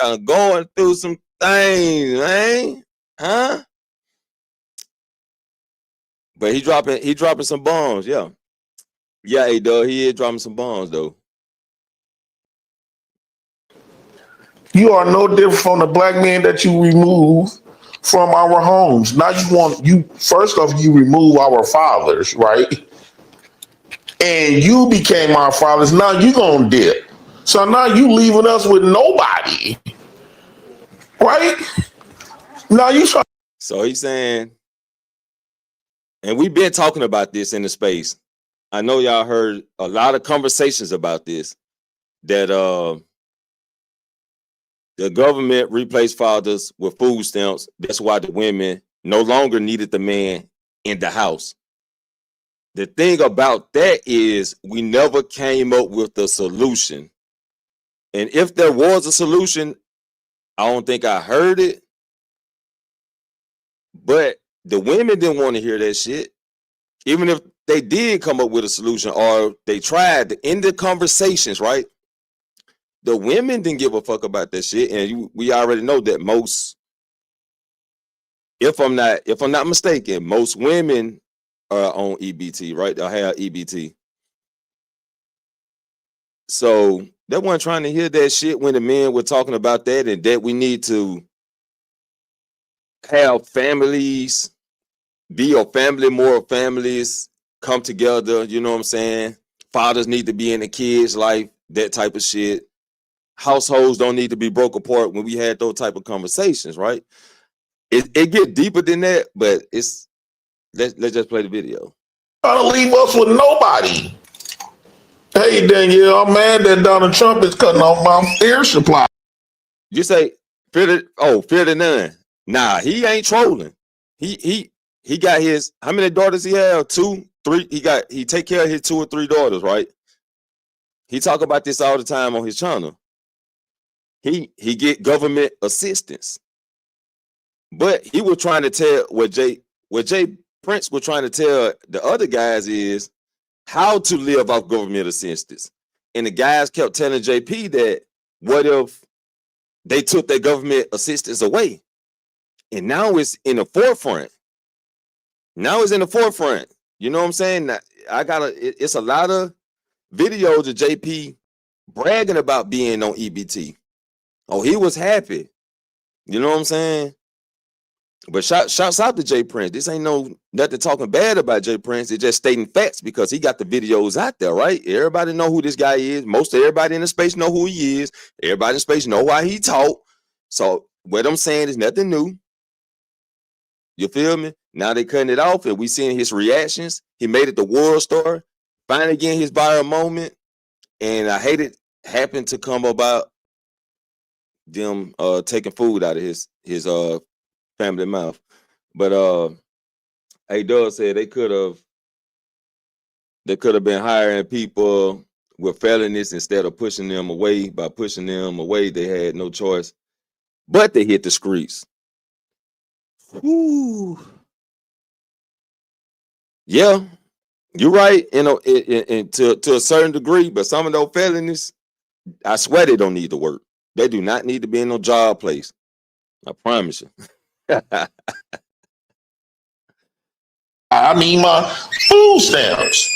I'm going through some things, man. Huh? But he dropping some bombs, yeah. Yeah, he does. He is dropping some bombs, though. You are no different from the black man that you remove from our homes. Now first off, you remove our fathers, right? And you became our fathers. Now you gonna dip. So now you leaving us with nobody, right? Now you try. So he's saying, and we've been talking about this in the space. I know y'all heard a lot of conversations about this, that the government replaced fathers with food stamps. That's why the women no longer needed the man in the house. The thing about that is we never came up with a solution. And if there was a solution, I don't think I heard it. But the women didn't want to hear that shit. Even if they did come up with a solution or they tried to end the conversations, right? The women didn't give a fuck about that shit. And we already know that most, if I'm not mistaken, most women are on EBT, right? They'll have EBT. So they weren't trying to hear that shit when the men were talking about that, and that we need to have families, be a family, more families come together. You know what I'm saying? Fathers need to be in the kids' life, that type of shit. Households don't need to be broke apart when we had those type of conversations, right? It get deeper than that, but let's just play the video. Trying to leave us with nobody. Hey, Danielle, I'm mad that Donald Trump is cutting off my air supply. You say fear the none. Nah, he ain't trolling. He got his, how many daughters he have? 2, 3. He take care of his 2 or 3 daughters, right? He talk about this all the time on his channel. He get government assistance. But he was trying to tell what Jay Prince was trying to tell the other guys is how to live off government assistance. And the guys kept telling JP that what if they took their government assistance away? And now it's in the forefront. You know what I'm saying? It's a lot of videos of JP bragging about being on EBT. Oh, he was happy. You know what I'm saying? But shouts out to Jay Prince. This ain't nothing talking bad about Jay Prince. It's just stating facts because he got the videos out there, right? Everybody know who this guy is. Most everybody in the space know who he is. Everybody in the space know why he talk. So what I'm saying is nothing new. You feel me? Now they cutting it off and we seeing his reactions. He made it the world star. Finally getting his viral moment. And I hate it happened to come about them taking food out of his family mouth. But A Doug said they could have been hiring people with felonies instead of pushing them away. By pushing them away, they had no choice but they hit the streets. Whew. Yeah, you're right. You know, to a certain degree, but some of those felonies, I swear they don't need to work. They do not need to be in no job place. I promise you. I mean my food stamps.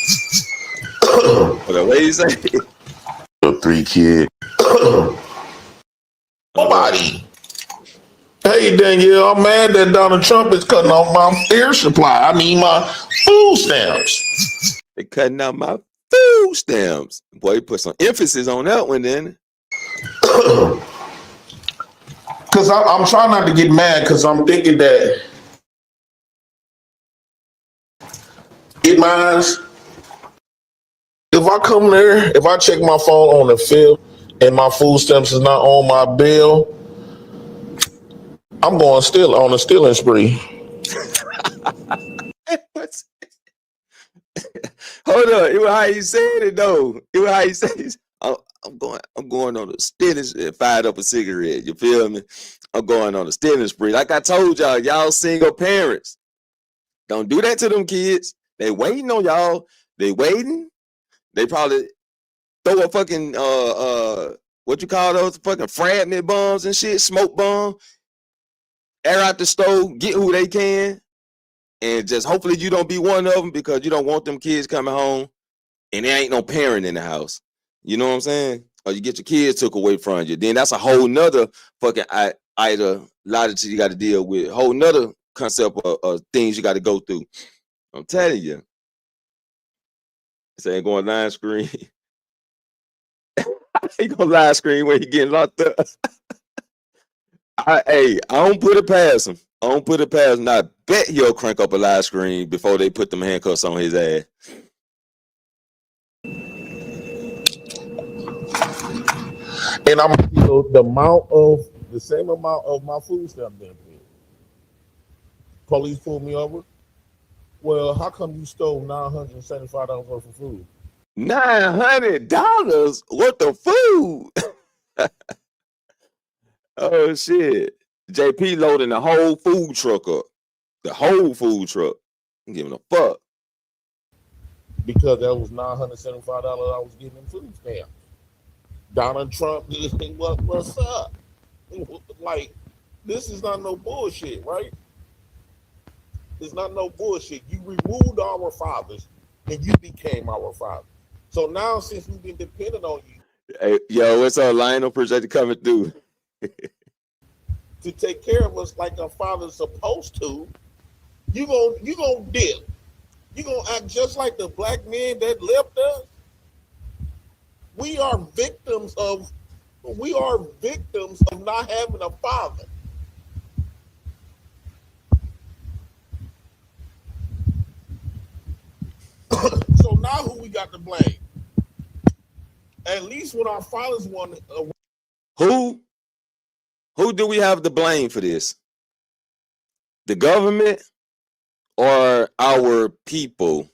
What you say? 3 kids. Nobody. Hey, Danielle, I'm mad that Donald Trump is cutting off my air supply. I mean my food stamps. They cutting out my food stamps. Boy, you put some emphasis on that one then. Because I'm trying not to get mad because I'm thinking that it minds. If I come there, if I check my phone on the field and my food stamps is not on my bill, I'm going still on a stealing spree. Hold on, it was how you said it though. It was how you said it. I'm going on a stealing, fired up a cigarette. You feel me? I'm going on a stealing spree. Like I told y'all single parents, don't do that to them kids. They waiting on y'all. They waiting. They probably throw a fucking what you call those fucking fragment bombs and shit, smoke bomb, air out the stove, get who they can, and just hopefully you don't be one of them because you don't want them kids coming home and there ain't no parent in the house. You know what I'm saying? Or you get your kids took away from you. Then that's a whole nother fucking ideology you got to deal with. Whole nother concept of things you got to go through. I'm telling you. This ain't going live screen. He gonna live screen when he getting locked up. I don't put it past him. I bet he'll crank up a live screen before they put them handcuffs on his ass. And I'm the same amount of my food stamp benefit. Police pulled me over. Well, how come you stole $975 worth of food? $900 worth of food. Oh shit. JP loading the whole food truck up. The whole food truck. I'm giving a fuck. Because that was $975 I was getting in food stamps. Donald Trump, what's up? Like, this is not no bullshit, right? It's not no bullshit. You removed our fathers and you became our father. So now, since we've been dependent on you, Hey, yo, what's up, Lionel? Appreciate you coming through. to take care of us like a father's supposed to, you gonna dip. You gonna act just like the black men that left us. We are victims of not having a father. So now who we got to blame? At least when our fathers wanted. Who do we have to blame for this? The government or our people?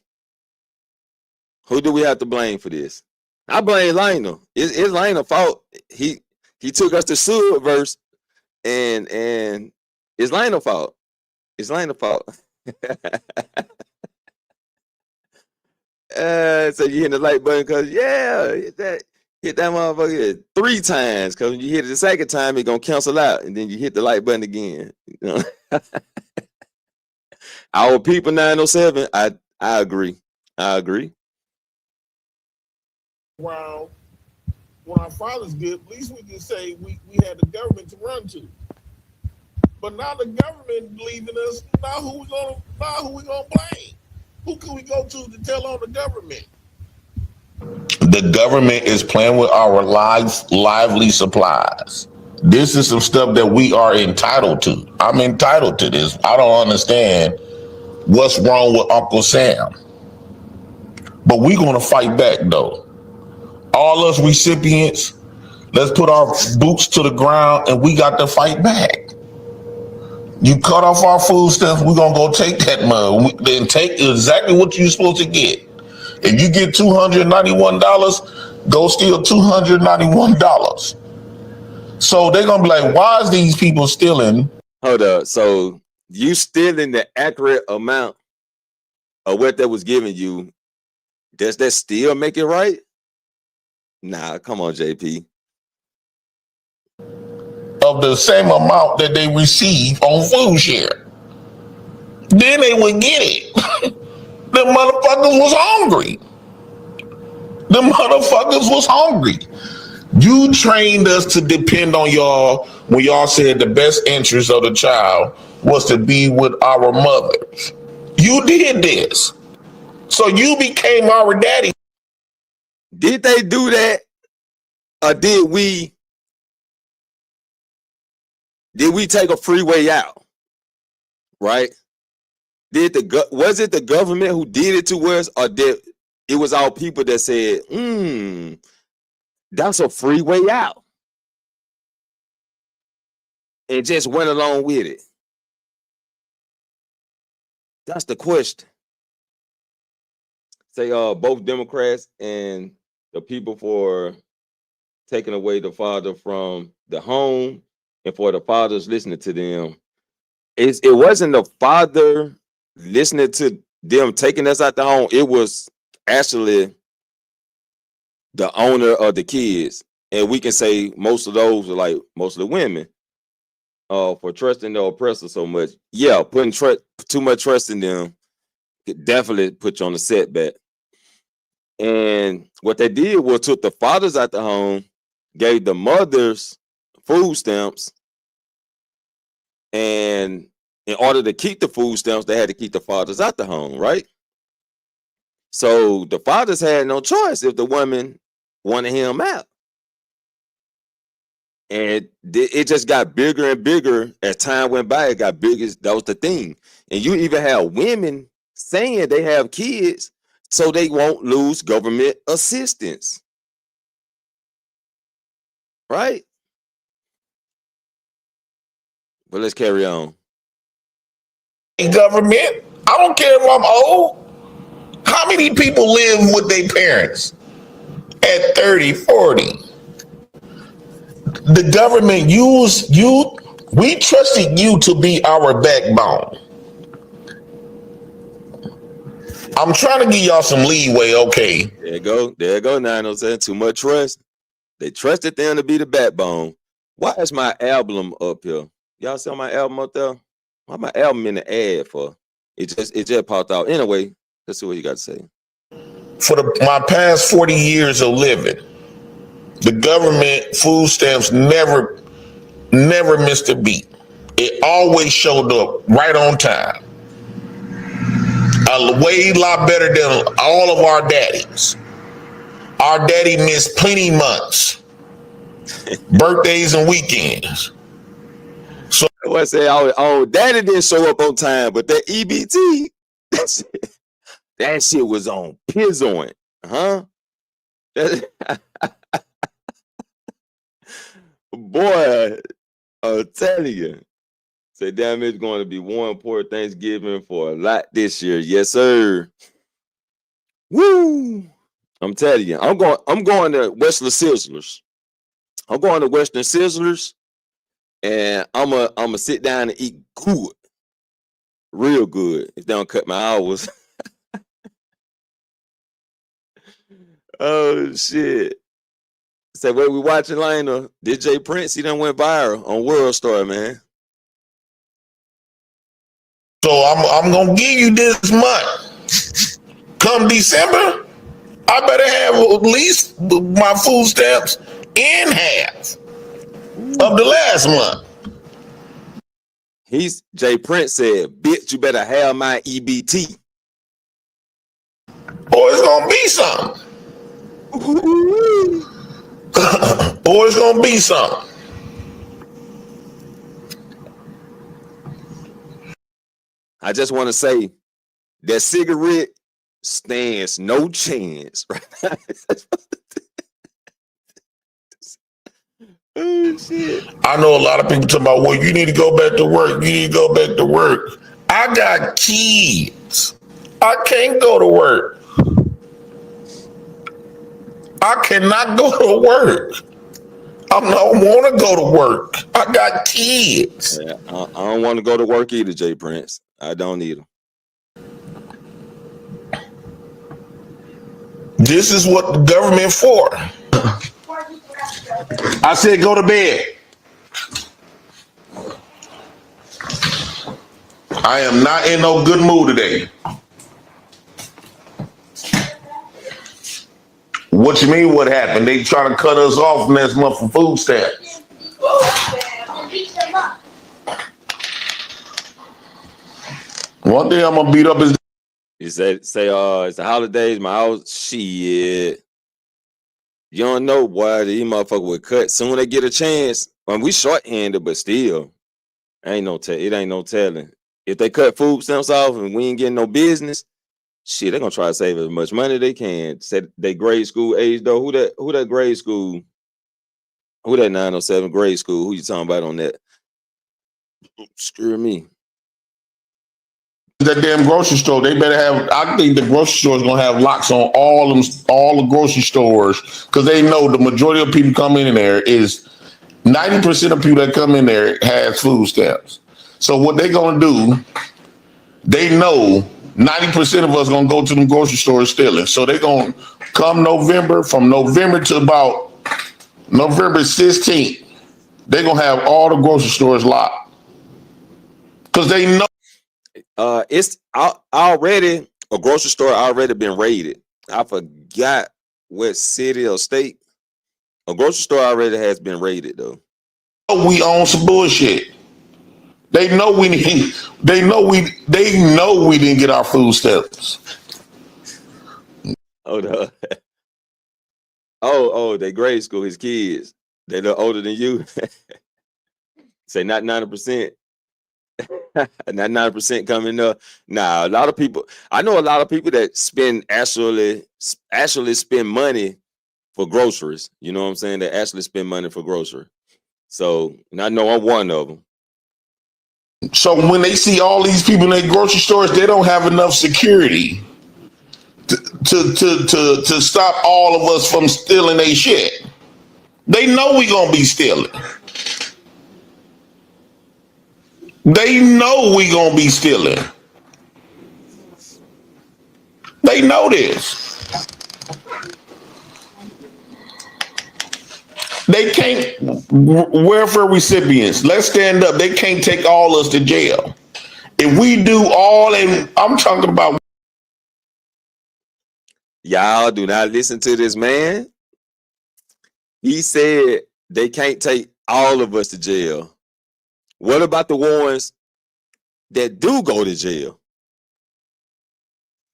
Who do we have to blame for this? I blame Lionel. It's Lionel's fault. He took us to Silververse, and it's Lionel's fault. It's Lionel's fault. So you hit the like button because hit that motherfucker 3 times, because when you hit it the second time, it's gonna cancel out, and then you hit the like button again. You know? Our people 907. I agree. Around when our fathers did, at least we can say we had the government to run to. But now the government leaving us. Now who we gonna blame? Who can we go to tell on the government? The government is playing with our lively supplies. This is some stuff that we are entitled to. I'm entitled to this. I don't understand what's wrong with Uncle Sam. But we're going to fight back, though. All us recipients, let's put our boots to the ground and we got to fight back. You cut off our food stamps, we're going to go take that money and take exactly what you're supposed to get. If you get $291, go steal $291. So they're going to be like, why is these people stealing? Hold up. So you stealing the accurate amount of what that was giving you, does that still make it right? Nah, come on, JP. Of the same amount that they receive on food share. Then they would get it. The motherfuckers was hungry. You trained us to depend on y'all when y'all said the best interest of the child was to be with our mothers. You did this. So you became our daddy. Did they do that? Or did we take a freeway out? Right? Was it the government who did it to us, or did it was our people that said, that's a freeway out, and just went along with it? That's the question. Say both Democrats and the people for taking away the father from the home, and for the fathers listening to them. It wasn't the father listening to them taking us out the home. It was actually the owner of the kids. And we can say most of those are like most of the women for trusting the oppressor so much. Yeah, putting too much trust in them could definitely put you on a setback. And what they did was took the fathers out the home, gave the mothers food stamps, and in order to keep the food stamps, they had to keep the fathers out the home, right? So the fathers had no choice if the woman wanted him out. And it just got bigger and bigger as time went by. It got bigger. That was the thing. And you even have women saying they have kids so they won't lose government assistance. right? But let's carry on. Government, I don't care if I'm old. How many people live with their parents at 30, 40? The government used you. We trusted you to be our backbone. I'm trying to give y'all some leeway, okay? There you go, 907. Too much trust. They trusted them to be the backbone. Why is my album up here? Y'all see my album up there? Why my album in the ad for? It just popped out. Anyway, let's see what you got to say. For my past 40 years of living, the government food stamps never missed a beat. It always showed up right on time. A way lot better than all of our daddies. Our daddy missed plenty months, birthdays and weekends. So I say, oh, daddy didn't show up on time, but that EBT, that shit was on Pizzoint, huh? Boy, I'm telling you. Say, damn, it's going to be one poor Thanksgiving for a lot this year. Yes, sir. Woo! I'm telling you, I'm going to Western Sizzlers. I'm going to Western Sizzlers, and I'm gonna sit down and eat good, real good. If they don't cut my hours. Oh shit! Say, what we watching, Lena? DJ Prince, he done went viral on World Star, man. So I'm gonna give you this month. Come December, I better have at least my food stamps in half of the last month. Jay Prince said, "Bitch, you better have my EBT." Or it's gonna be something. Or it's gonna be something. I just want to say that cigarette stands no chance, right? Oh shit! I know a lot of people talking about, well, you need to go back to work. You need to go back to work. I got kids. I can't go to work. I cannot go to work. I don't want to go to work. I got kids. Yeah, I don't want to go to work either, Jay Prince. I don't need them. This is what the government for. I said go to bed. I am not in no good mood today. What you mean what happened? They trying to cut us off next month for food stamps. One thing I'm gonna beat up is you say it's the holidays, my house. Shit. You don't know, boy, these motherfuckers would cut soon they get a chance. We short-handed, but still. It ain't no telling. If they cut food stamps off and we ain't getting no business, shit, they're gonna try to save as much money they can. Say they grade school age though. Who that grade school? Who that 907 grade school? Who you talking about on that? Screw me. that damn grocery store. They better have. I think the grocery store is gonna have locks on all the grocery stores because they know the majority of people come in there is 90% of people that come in there has food stamps. So what they gonna do? They know 90% of us gonna go to the grocery store stealing. So they gonna come November, from November to about November 16th, they gonna have all the grocery stores locked because they know. It's already a grocery store already been raided. I forgot what city or state. A grocery store already has been raided though. We own some bullshit. They know we need. They know we didn't get our food stamps. Hold up. Oh, they grade school. His kids. They look older than you. Say not 90%. Not 90% coming up. Nah, a lot of people. I know a lot of people that actually spend money for groceries. You know what I'm saying? They actually spend money for grocery. So, and I know I'm one of them. So when they see all these people in their grocery stores, they don't have enough security to stop all of us from stealing their shit. They know we gonna be stealing. They know we gonna be stealing. They know this. They can't, welfare recipients, let's stand up. They can't take all us to jail. If we do all, and I'm talking about. Y'all do not listen to this man. He said they can't take all of us to jail. What about the ones that do go to jail?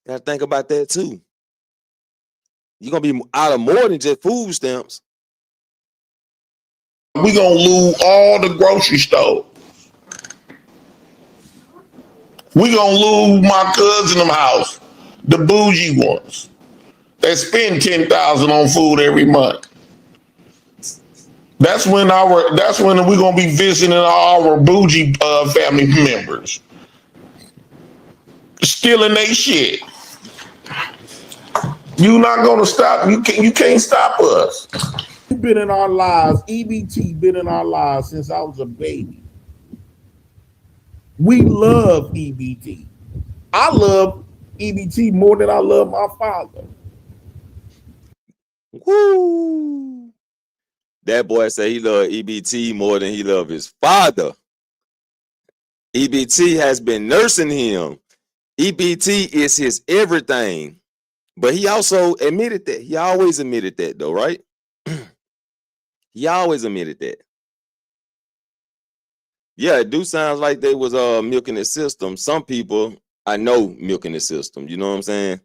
Gotta think about that too. You're gonna be out of more than just food stamps. We gonna lose all the grocery stores. We gonna lose my cousin's house, the bougie ones that spend $10,000 on food every month. That's when we gonna be visiting our bougie family members, stealing their shit. You not gonna stop. You can't stop us. You've been in our lives. EBT been in our lives since I was a baby. We love EBT. I love EBT more than I love my father. Woo! That boy said he loved EBT more than he loved his father. EBT has been nursing him. EBT is his everything. But he also admitted that. He always admitted that, though, right? He always admitted that. Yeah, it do sound like they was milking the system. Some people I know milking the system. You know what I'm saying?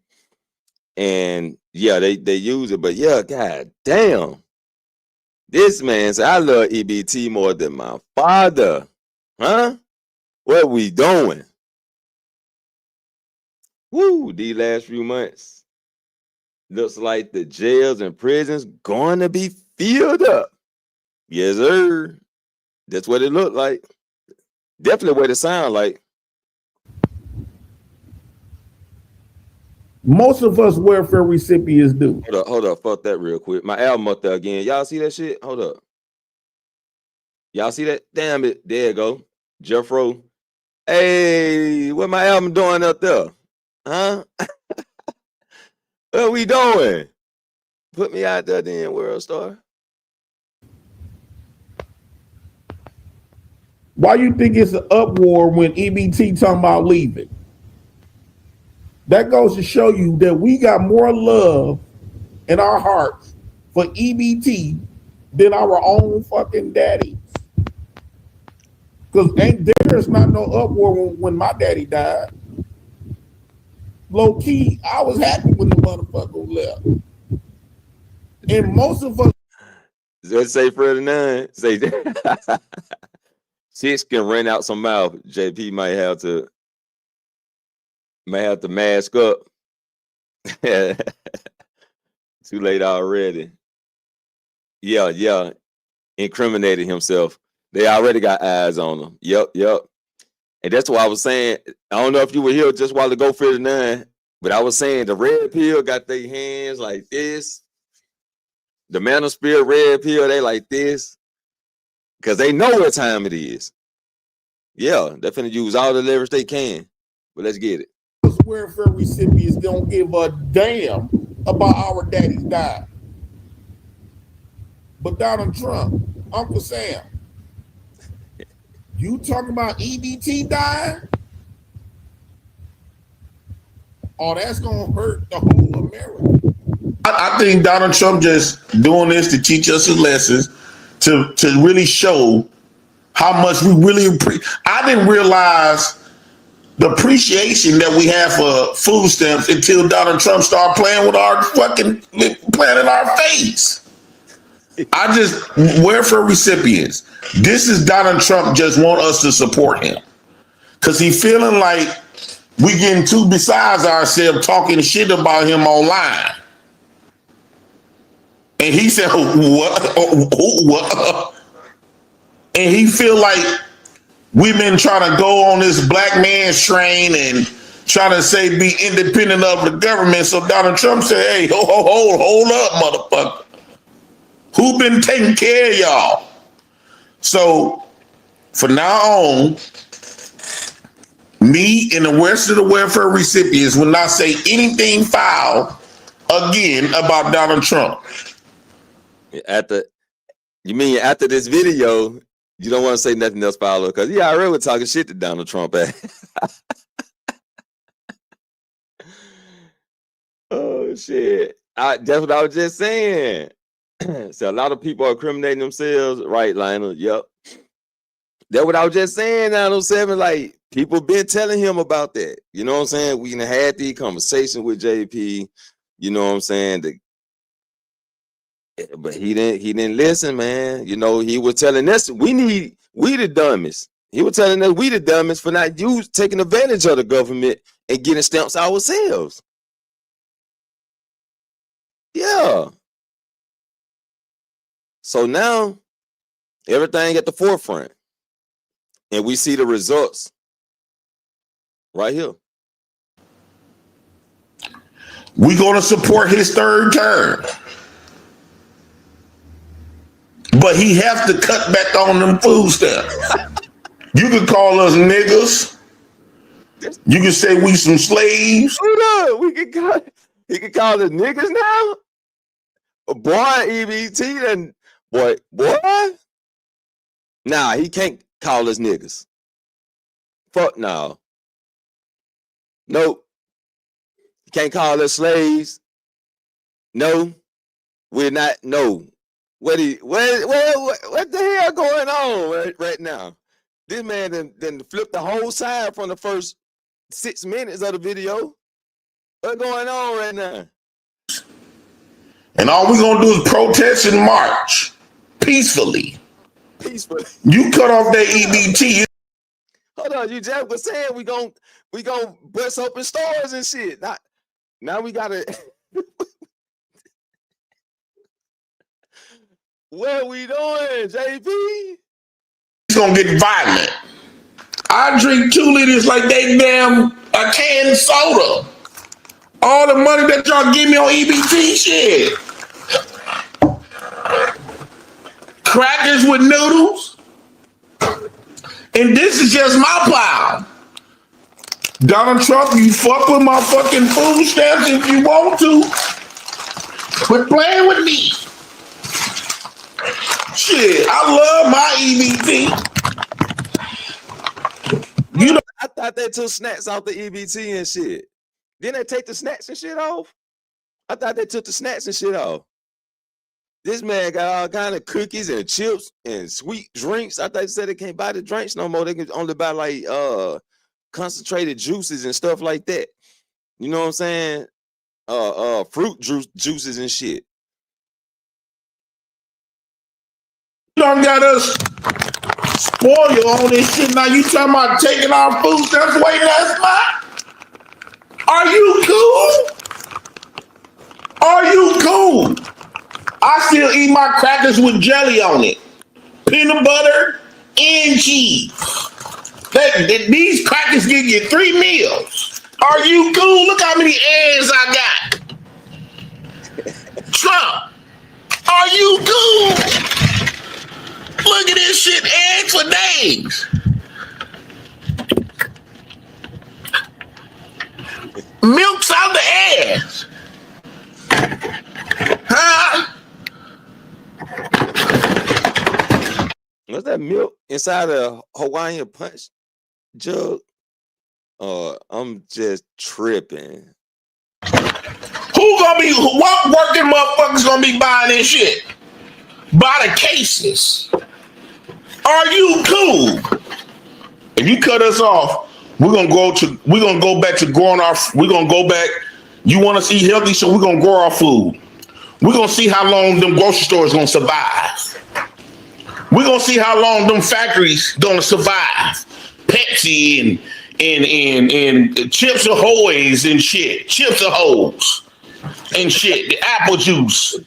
And yeah, they use it. But yeah, god damn. This man said, I love EBT more than my father. Huh? What we doing? Woo, these last few months. Looks like the jails and prisons going to be filled up. Yes, sir. That's what it looked like. Definitely what it sound like. Most of us welfare recipients do. Hold up. Fuck that real quick. My album up there again. Y'all see that shit? Hold up. Y'all see that? Damn it. There you go. Jeffro. Hey, what my album doing up there? Huh? What we doing? Put me out there then, World Star. Why you think it's an uproar when EBT talking about leaving? That goes to show you that we got more love in our hearts for EBT than our own fucking daddies. Because there's not no uproar when my daddy died. Low key, I was happy when the motherfucker left. And most of us. Let's say Ferdinand. Say that. Six can rent out some mouth. JP might have to mask up. Too late already. Yeah. Incriminated himself. They already got eyes on him. Yep. And that's why I was saying, I don't know if you were here just a while ago, 59, but I was saying the red pill got their hands like this. The manosphere red pill, they like this. Because they know what time it is. Yeah, they're finna use all the leverage they can. But let's get it. Welfare recipients don't give a damn about our daddies dying. But Donald Trump, Uncle Sam, you talking about EBT dying? Oh, that's gonna hurt the whole America. I think Donald Trump just doing this to teach us a lesson, to really show how much we really appreciate. I didn't realize the appreciation that we have for food stamps until Donald Trump started playing with our fucking, playing in our face. Welfare recipients, this is Donald Trump just want us to support him. Because he feeling like we getting too besides ourselves talking shit about him online. And he said, what? And he feel like we've been trying to go on this black man's train and trying to say be independent of the government. So Donald Trump said, hey, hold up, motherfucker. Who been taking care of y'all? So from now on, me and the rest of the welfare recipients will not say anything foul again about Donald Trump. You mean after this video, you don't want to say nothing else foul because he already was talking shit to Donald Trump. Oh shit! That's what I was just saying. So a lot of people are incriminating themselves, right, Lionel? Yep. That's what I was just saying. 907, like people been telling him about that. You know what I'm saying? We had the conversation with JP. You know what I'm saying? But he didn't listen, man. You know, he was telling us we the dumbest. He was telling us we the dumbest for not taking advantage of the government and getting stamps ourselves. Yeah. So now everything at the forefront. And we see the results right here. We're going to support his third term. But he has to cut back on them food stamps. You could call us niggas. You can say we some slaves. He can call us niggas now. Boy, EBT and boy. Nah, he can't call us niggas. Fuck no. Nope. He can't call us slaves. No, we're not. No. What the hell going on right now? This man then flipped the whole side from the first 6 minutes of the video. What's going on right now? And all we're gonna do is protest and march peacefully. Peacefully. You cut off that EBT. Hold on, you just was saying we gon' bust open stores and shit. Now we gotta. What we doing, JP? It's gonna get violent. I drink 2 liters like they damn a canned soda. All the money that y'all give me on EBT shit. Crackers with noodles. And this is just my pile. Donald Trump, you fuck with my fucking food stamps if you want to. Quit playing with me. Shit, I love my EBT. I thought they took snacks off the EBT and shit. Didn't they take the snacks and shit off? I thought they took the snacks and shit off. This man got all kind of cookies and chips and sweet drinks. I thought they said they can't buy the drinks no more. They can only buy like concentrated juices and stuff like that. You know what I'm saying? Fruit juices and shit. You done got us spoiled on this shit. Now you talking about taking our food stamps away last night? Are you cool? Are you cool? I still eat my crackers with jelly on it. Peanut butter and cheese. These crackers give you 3 meals. Are you cool? Look how many eggs I got. Trump, are you cool? Look at this shit, eggs for days. Milk's out the ass. Huh? What's that milk inside a Hawaiian punch jug? I'm just tripping. What working motherfuckers gonna be buying this shit? By the cases. Are you cool? If you cut us off, we're gonna go back to growing you wanna see healthy, so we're gonna grow our food. We're gonna see how long them grocery stores gonna survive. We're gonna see how long them factories gonna survive. Pepsi and Chips Ahoy's and shit. Chips Ahoy's and shit. The apple juice.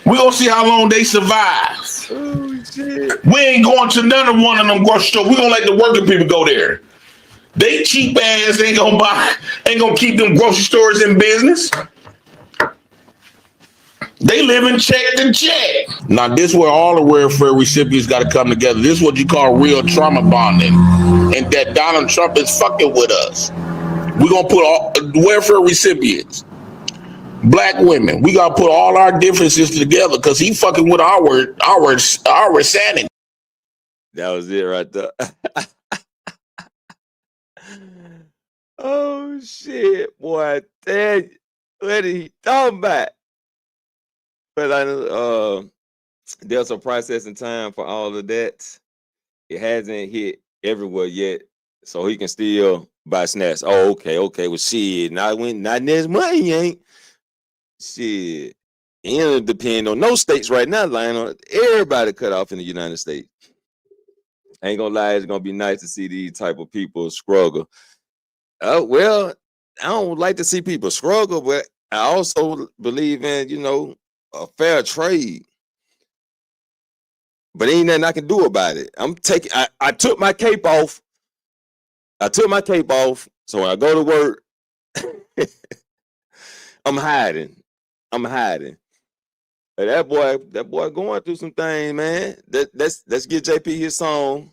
We're gonna see how long they survive. Oh shit. We ain't going to none of one of them grocery stores. We're gonna let the working people go there. They cheap ass ain't gonna keep them grocery stores in business. They live in check to check. Now, this is where all the welfare recipients got to come together. This is what you call real trauma bonding. And that Donald Trump is fucking with us. We're going to put all welfare recipients, black women, we got to put all our differences together because he fucking with our sanity. That was it right there. Oh shit, boy! I tell you, what he talking about? But there's a processing time for all of that. It hasn't hit everywhere yet, so he can still buy snacks. Oh, okay. Well, shit, not next month, he ain't. Shit, it depend on no states right now. Lionel, everybody cut off in the United States. I ain't gonna lie, it's gonna be nice to see these type of people struggle. Well, I don't like to see people struggle, but I also believe in, a fair trade. But ain't nothing I can do about it. I took my cape off. So when I go to work, I'm hiding. But that boy going through some things, man. Let's get JP his song.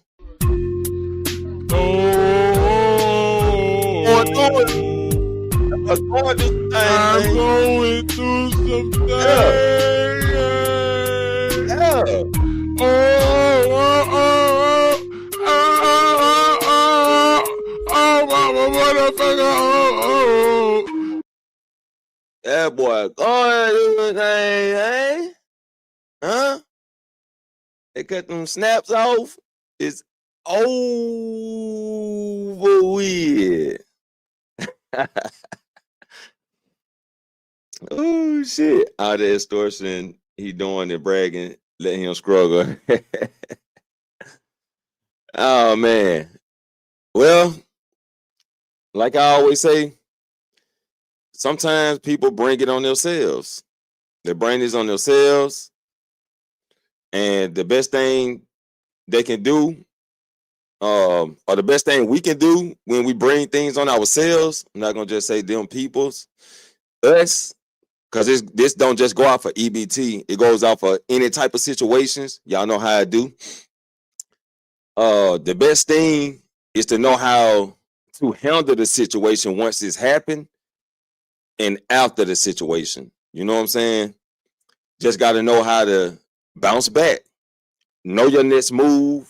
I'm going through some things. Yeah. That boy going through some things, eh? Huh? They cut them snaps off. It's over with. Oh shit! All the extortion he doing and bragging, letting him struggle. Oh man. Well, like I always say, sometimes people bring it on themselves. They bring this on themselves, and the best thing they can do, or the best thing we can do when we bring things on ourselves. I'm not gonna just say them peoples, us. Because this don't just go out for EBT. It goes out for any type of situations. Y'all know how I do. The best thing is to know how to handle the situation once it's happened and after the situation. You know what I'm saying? Just got to know how to bounce back. Know your next move.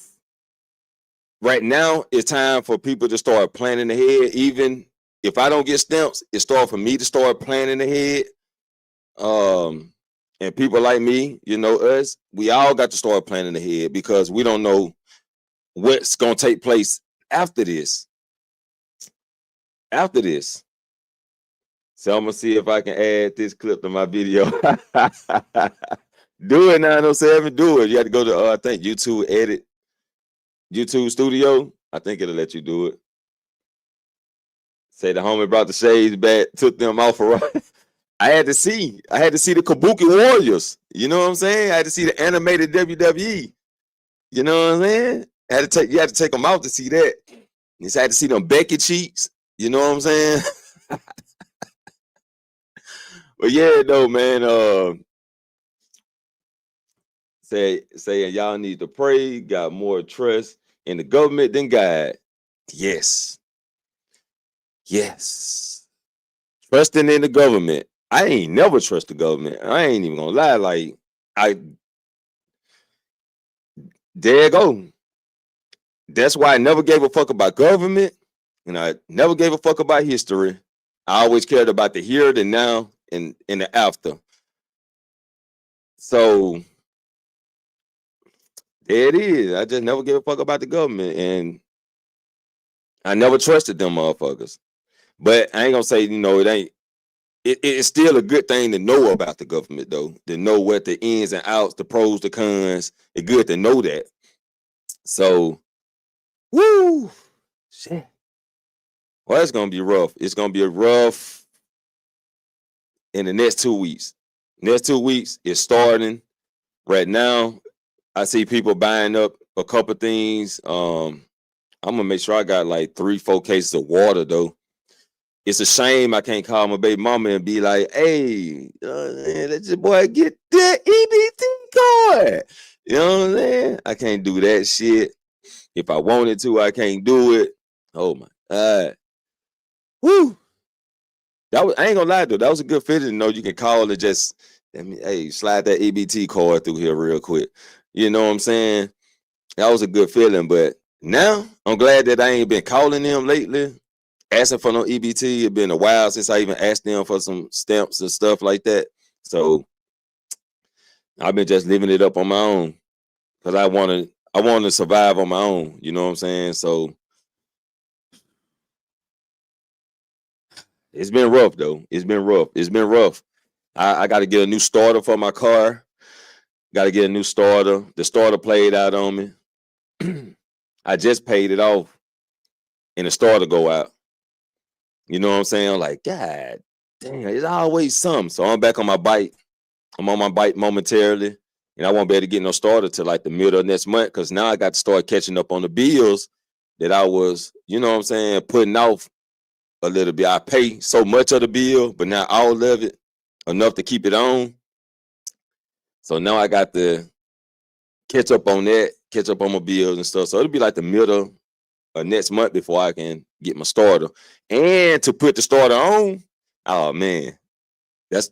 Right now, it's time for people to start planning ahead. Even if I don't get stamps, it's time for me to start planning ahead. And people like me, us, we all got to start planning ahead because we don't know what's gonna take place after this. So I'm gonna see if I can add this clip to my video. Do it 907, do it. You have to go to I think YouTube edit, YouTube studio. I think it'll let you do it. Say the homie brought the shades back, took them off for right. I had to see the Kabuki Warriors. You know what I'm saying? I had to see the animated WWE. You know what I'm saying? You had to take them out to see that. You had to see them Becky cheeks. You know what I'm saying? But yeah, though, man. Saying y'all need to pray, got more trust in the government than God. Yes. Trusting in the government. I ain't never trust the government. I ain't even gonna lie. Like, there you go. That's why I never gave a fuck about government, and I never gave a fuck about history. I always cared about the here, the now, and the after. So there it is. I just never gave a fuck about the government, and I never trusted them motherfuckers. But I ain't gonna say, it ain't. It's still a good thing to know about the government, though. To know what the ins and outs, the pros, the cons. It's good to know that. So, woo, shit. Well, it's gonna be rough. It's gonna be rough in the next 2 weeks. Next 2 weeks is starting. Right now, I see people buying up a couple things. I'm gonna make sure I got like 3-4 cases of water though. It's a shame I can't call my baby mama and be like, "Hey, let your boy get that EBT card." You know what I'm saying? I can't do that shit. If I wanted to, I can't do it. Oh my God. Woo. I ain't gonna lie though. That was a good feeling to know you can call and just hey, slide that EBT card through here real quick. You know what I'm saying? That was a good feeling. But now I'm glad that I ain't been calling them lately, asking for no EBT. It's been a while since I even asked them for some stamps and stuff like that. So I've been just living it up on my own because I want to survive on my own. You know what I'm saying? So it's been rough though. It's been rough. It's been rough. I got to get a new starter for my car. Got to get a new starter. The starter played out on me. I just paid it off, and the starter go out. You know what I'm saying? I'm like, God damn, it's always something. So I'm back on my bike. I'm on my bike momentarily, and I won't be able to get no starter till like the middle of next month because now I got to start catching up on the bills that I was, you know what I'm saying, putting off a little bit. I pay so much of the bill, but not all of it, enough to keep it on. So now I got to catch up on that, catch up on my bills and stuff. So it'll be like the middle of next month before I can get my starter. And to put the starter on, oh man, that's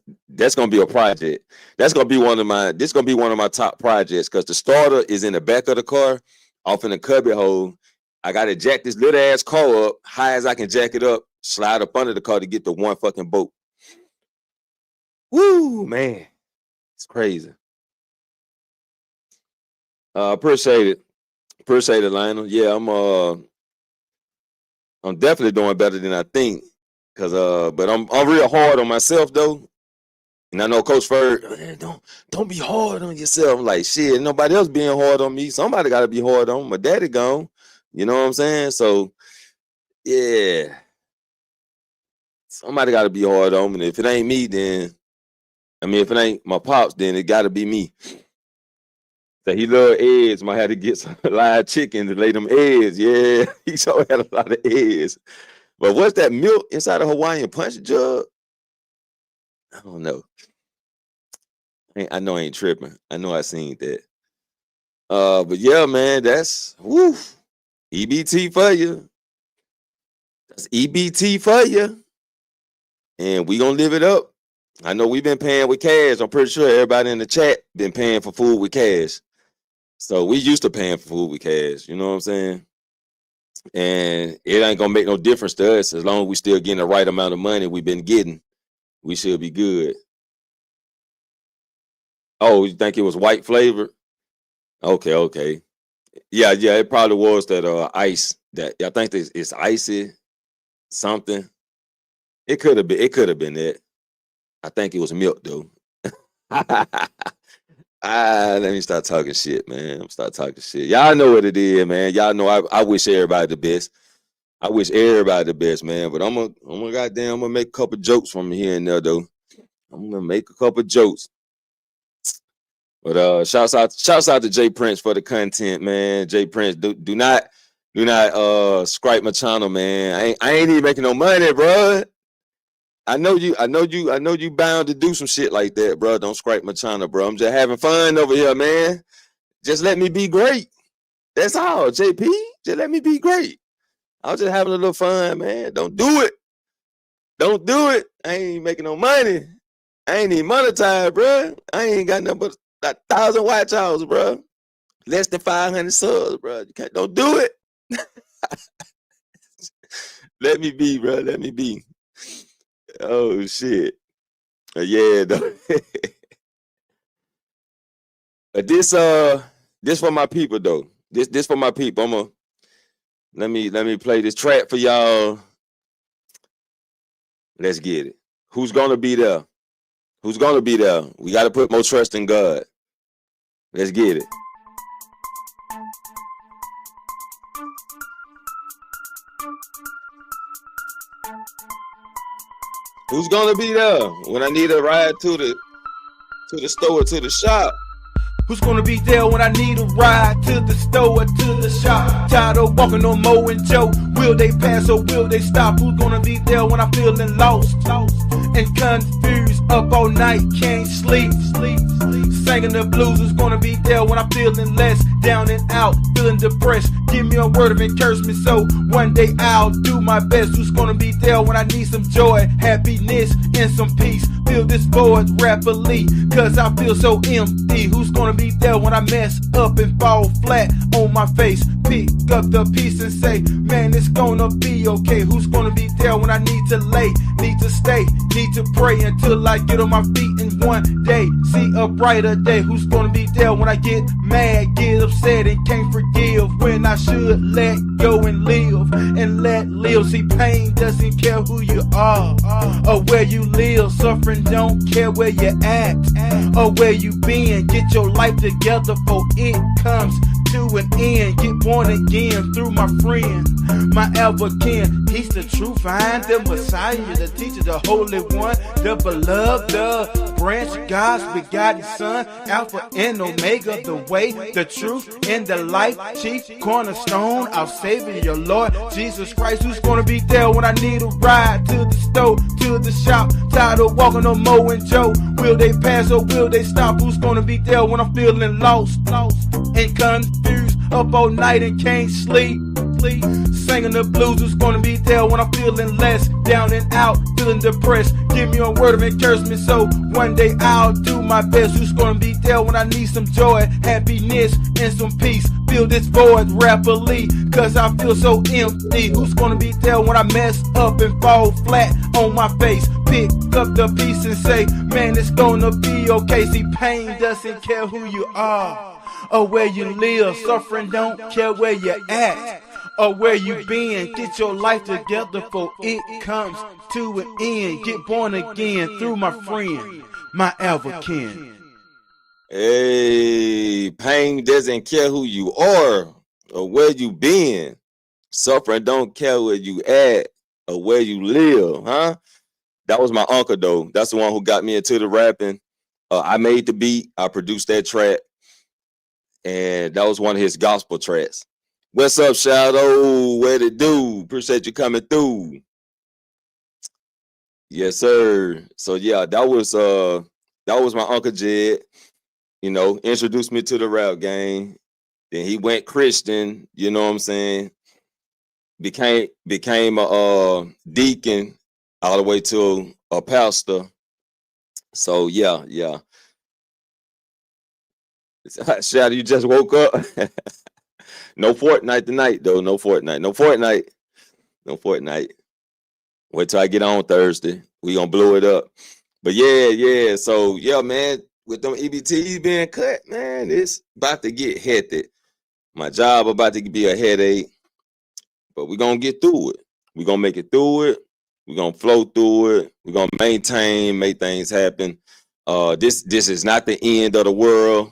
gonna be a project. This gonna be one of my top projects because the starter is in the back of the car, off in the cubby hole. I gotta jack this little ass car up high as I can jack it up, slide up under the car to get the one fucking bolt. Woo, man, it's crazy. Appreciate it, Lionel. Yeah, I'm definitely doing better than I think. But I'm real hard on myself though. And I know Coach Ferg, don't be hard on yourself. I'm like, shit, nobody else being hard on me. Somebody gotta be hard on me. My daddy gone. You know what I'm saying? So yeah. Somebody gotta be hard on me. And if it ain't me, then if it ain't my pops, then it gotta be me. So he love eggs. Might have to get some live chicken to lay them eggs. Yeah, he sure had a lot of eggs. But what's that milk inside a Hawaiian punch jug? I don't know. I know I ain't tripping. I know I seen that. But yeah, man, that's woo. EBT for you. That's EBT for you. And we gonna live it up. I know we've been paying with cash. I'm pretty sure everybody in the chat been paying for food with cash. So we used to paying for food with cash. You know what I'm saying? And it ain't gonna make no difference to us as long as we still getting the right amount of money we've been getting. We should be good. Oh, you think it was white flavored? Okay. Yeah, it probably was that ice that I think it's icy something. It could have been that. I think it was milk though. Let me start talking shit, man. Start talking shit. Y'all know what it is, man. Y'all know I wish everybody the best. I wish everybody the best, man. But I'm gonna make a couple jokes from here and there though. I'm gonna make a couple jokes. But shouts out to Jay Prince for the content, man. Jay Prince, do not scrape my channel, man. I ain't even making no money, bro. I know you bound to do some shit like that, bro. Don't scrape my channel, bro. I'm just having fun over here, man. Just let me be great. That's all, JP. Just let me be great. I was just having a little fun, man. Don't do it. Don't do it. I ain't making no money. I ain't even monetized, bro. I ain't got nothing but 1,000 watch hours, bro. Less than 500 subs, bro. Don't do it. Let me be, bro. Let me be. Oh shit. Yeah, though. This for my people though. This for my people. Let me play this track for y'all. Let's get it. Who's gonna be there? Who's gonna be there? We gotta put more trust in God. Let's get it. Who's gonna be there when I need a ride to the To the store, to the shop. Who's gonna be there when I need a ride to the store or to the shop? Tired of walking on Mo and Joe. Will they pass or will they stop? Who's gonna be there when I'm feeling lost and confused? Up all night, can't sleep. Singing the blues. Who's gonna be there when I'm feeling less down and out, feeling depressed? Give me a word of encouragement so one day I'll do my best. Who's gonna be there when I need some joy, happiness, and some peace? Fill this void rapidly, cause I feel so empty. Who's gonna be there when I mess up and fall flat on my face? Pick up the piece and say, man, it's gonna be okay. Who's gonna be there when I need to lay, need to stay, need to pray until I get on my feet and one day see a brighter day? Who's gonna be there when I get mad, get upset, and can't forgive when I should let go and live and let live? See, pain doesn't care who you are or where you live. Suffering don't care where you at or where you been. Get your life together for it comes to an end. Get born again through my friend, my advocate. He's the true vine, the Messiah, the teacher, the Holy One, the beloved, the branch, God's begotten Son, Alpha and Omega, the way, the truth, and the life, chief cornerstone, our Savior, your Lord Jesus Christ. Who's gonna be there when I need a ride to the store, to the shop? Tired of walking on Mo and Joe. Will they pass or will they stop? Who's gonna be there when I'm feeling lost and confused, up all night and can't sleep? Singing the blues. Who's gonna be there when I'm feeling less down and out, feeling depressed? Give me a word of encouragement so one day I'll do my best. Who's gonna be there when I need some joy, happiness, and some peace? Fill this void rapidly, cause I feel so empty. Who's gonna be there when I mess up and fall flat on my face? Pick up the piece and say, man, it's gonna be okay. See, pain doesn't care who you are or where you live. Suffering don't care where you're at or where you been. Get your life together for it comes to an end. Get born again through my friend, my advocate. Hey, pain doesn't care who you are or where you been. Suffering don't care where you at or where you live, huh? That was my uncle, though. That's the one who got me into the rapping. I made the beat. I produced that track. And that was one of his gospel tracks. What's up, Shadow? What it do? Appreciate you coming through. Yes, sir. So yeah, that was my Uncle Jed. You know, introduced me to the rap game. Then he went Christian, you know what I'm saying? Became a deacon all the way to a pastor. So yeah. Shadow, you just woke up. No Fortnite tonight, though. No Fortnite. Wait till I get on Thursday. We gonna blow it up. But yeah. So yeah, man, with them EBTs being cut, man, it's about to get hectic. My job about to be a headache, but we're gonna get through it. We're gonna make it through it. We're gonna flow through it. We're gonna maintain, make things happen. This is not the end of the world.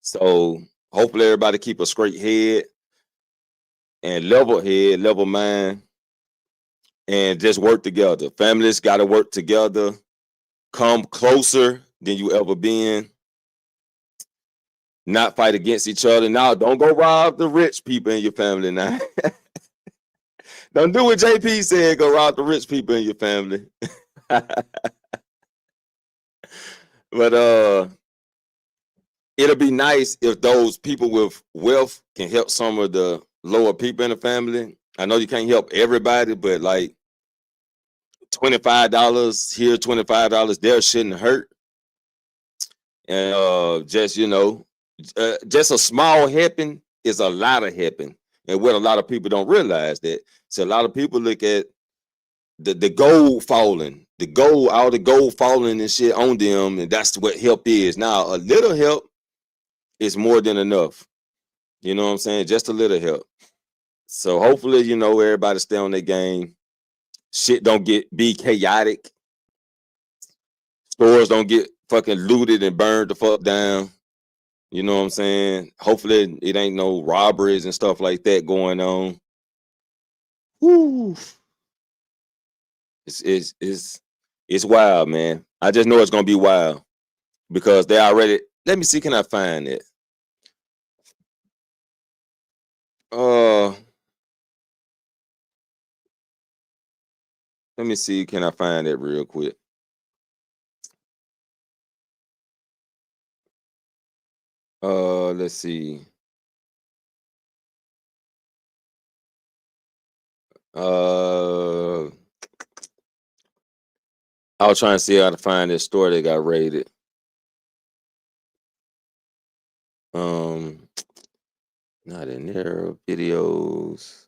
So hopefully everybody keep a straight head and level mind, and just work together. Families got to work together, come closer than you ever been, not fight against each other. Now, don't go rob the rich people in your family now. Don't do what JP said, go rob the rich people in your family. But it'll be nice if those people with wealth can help some of the lower people in the family. I know you can't help everybody, but like $25 here, $25 there shouldn't hurt. And just a small helping is a lot of helping. And what a lot of people don't realize that. So a lot of people look at the gold falling, all the gold falling and shit on them, and that's what help is. Now, a little help is more than enough. You know what I'm saying? Just a little help. So hopefully, everybody stay on their game. Shit don't be chaotic. Stores don't get fucking looted and burned the fuck down. You know what I'm saying? Hopefully it ain't no robberies and stuff like that going on. Woo. It's wild, man. I just know it's gonna be wild. because they already. Let me see. Can I find it? Let me see. Can I find it real quick? Let's see. I was trying to see how to find this store that got raided. Not in there. Videos.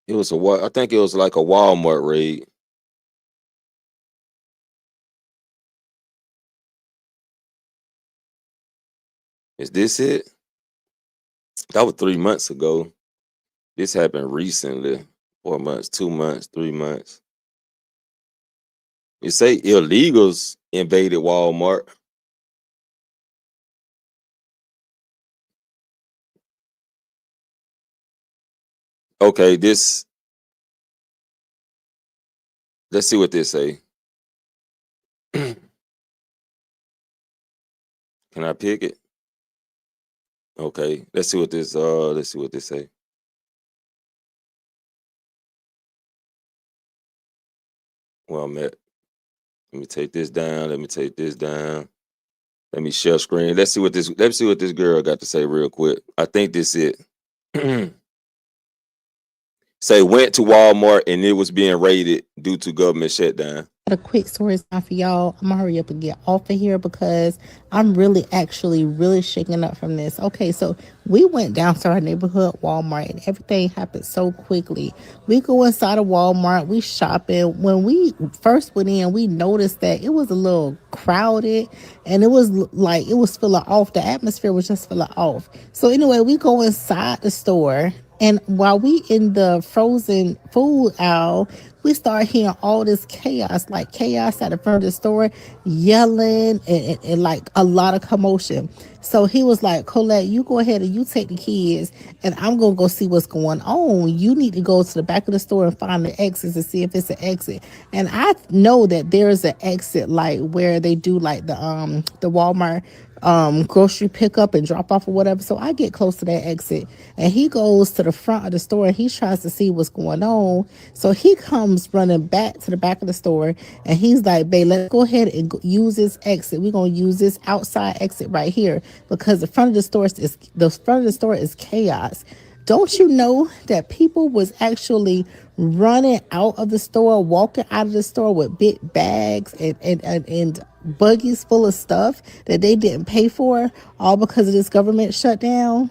It was I think it was like a Walmart raid. Is this it? That was 3 months ago. This happened recently. 4 months, 2 months, 3 months. You say illegals invaded Walmart. Okay, let's see what this say. Can I pick it? Okay, let's see what this say. Well, I'm at. Let me take this down. Let me take this down. Let me share screen. Let's see what this girl got to say real quick. I think this it. Say went to Walmart and it was being raided due to government shutdown. A quick story time for y'all. I'm gonna hurry up and get off of here because I'm really shaking up from this. Okay, so we went down to our neighborhood Walmart and everything happened so quickly. We go inside of Walmart, we shopping. When we first went in, we noticed that it was a little crowded and it was like it was feeling off. The atmosphere was just feeling off. So anyway, we go inside the store. And while we in the frozen food aisle, we start hearing all this chaos, like chaos at the front of the store, yelling and like a lot of commotion. So he was like, Colette, you go ahead and you take the kids and I'm going to go see what's going on. You need to go to the back of the store and find the exits and see if it's an exit. And I know that there's an exit like where they do like the Walmart grocery pickup and drop off or whatever. So I get close to that exit and he goes to the front of the store and he tries to see what's going on. So he comes running back to the back of the store and he's like, babe, let's go ahead and use this exit. We're going to use this outside exit right here because the front of the store is chaos. Don't you know that people was actually running out of the store, walking out of the store with big bags and buggies full of stuff that they didn't pay for, all because of this government shutdown?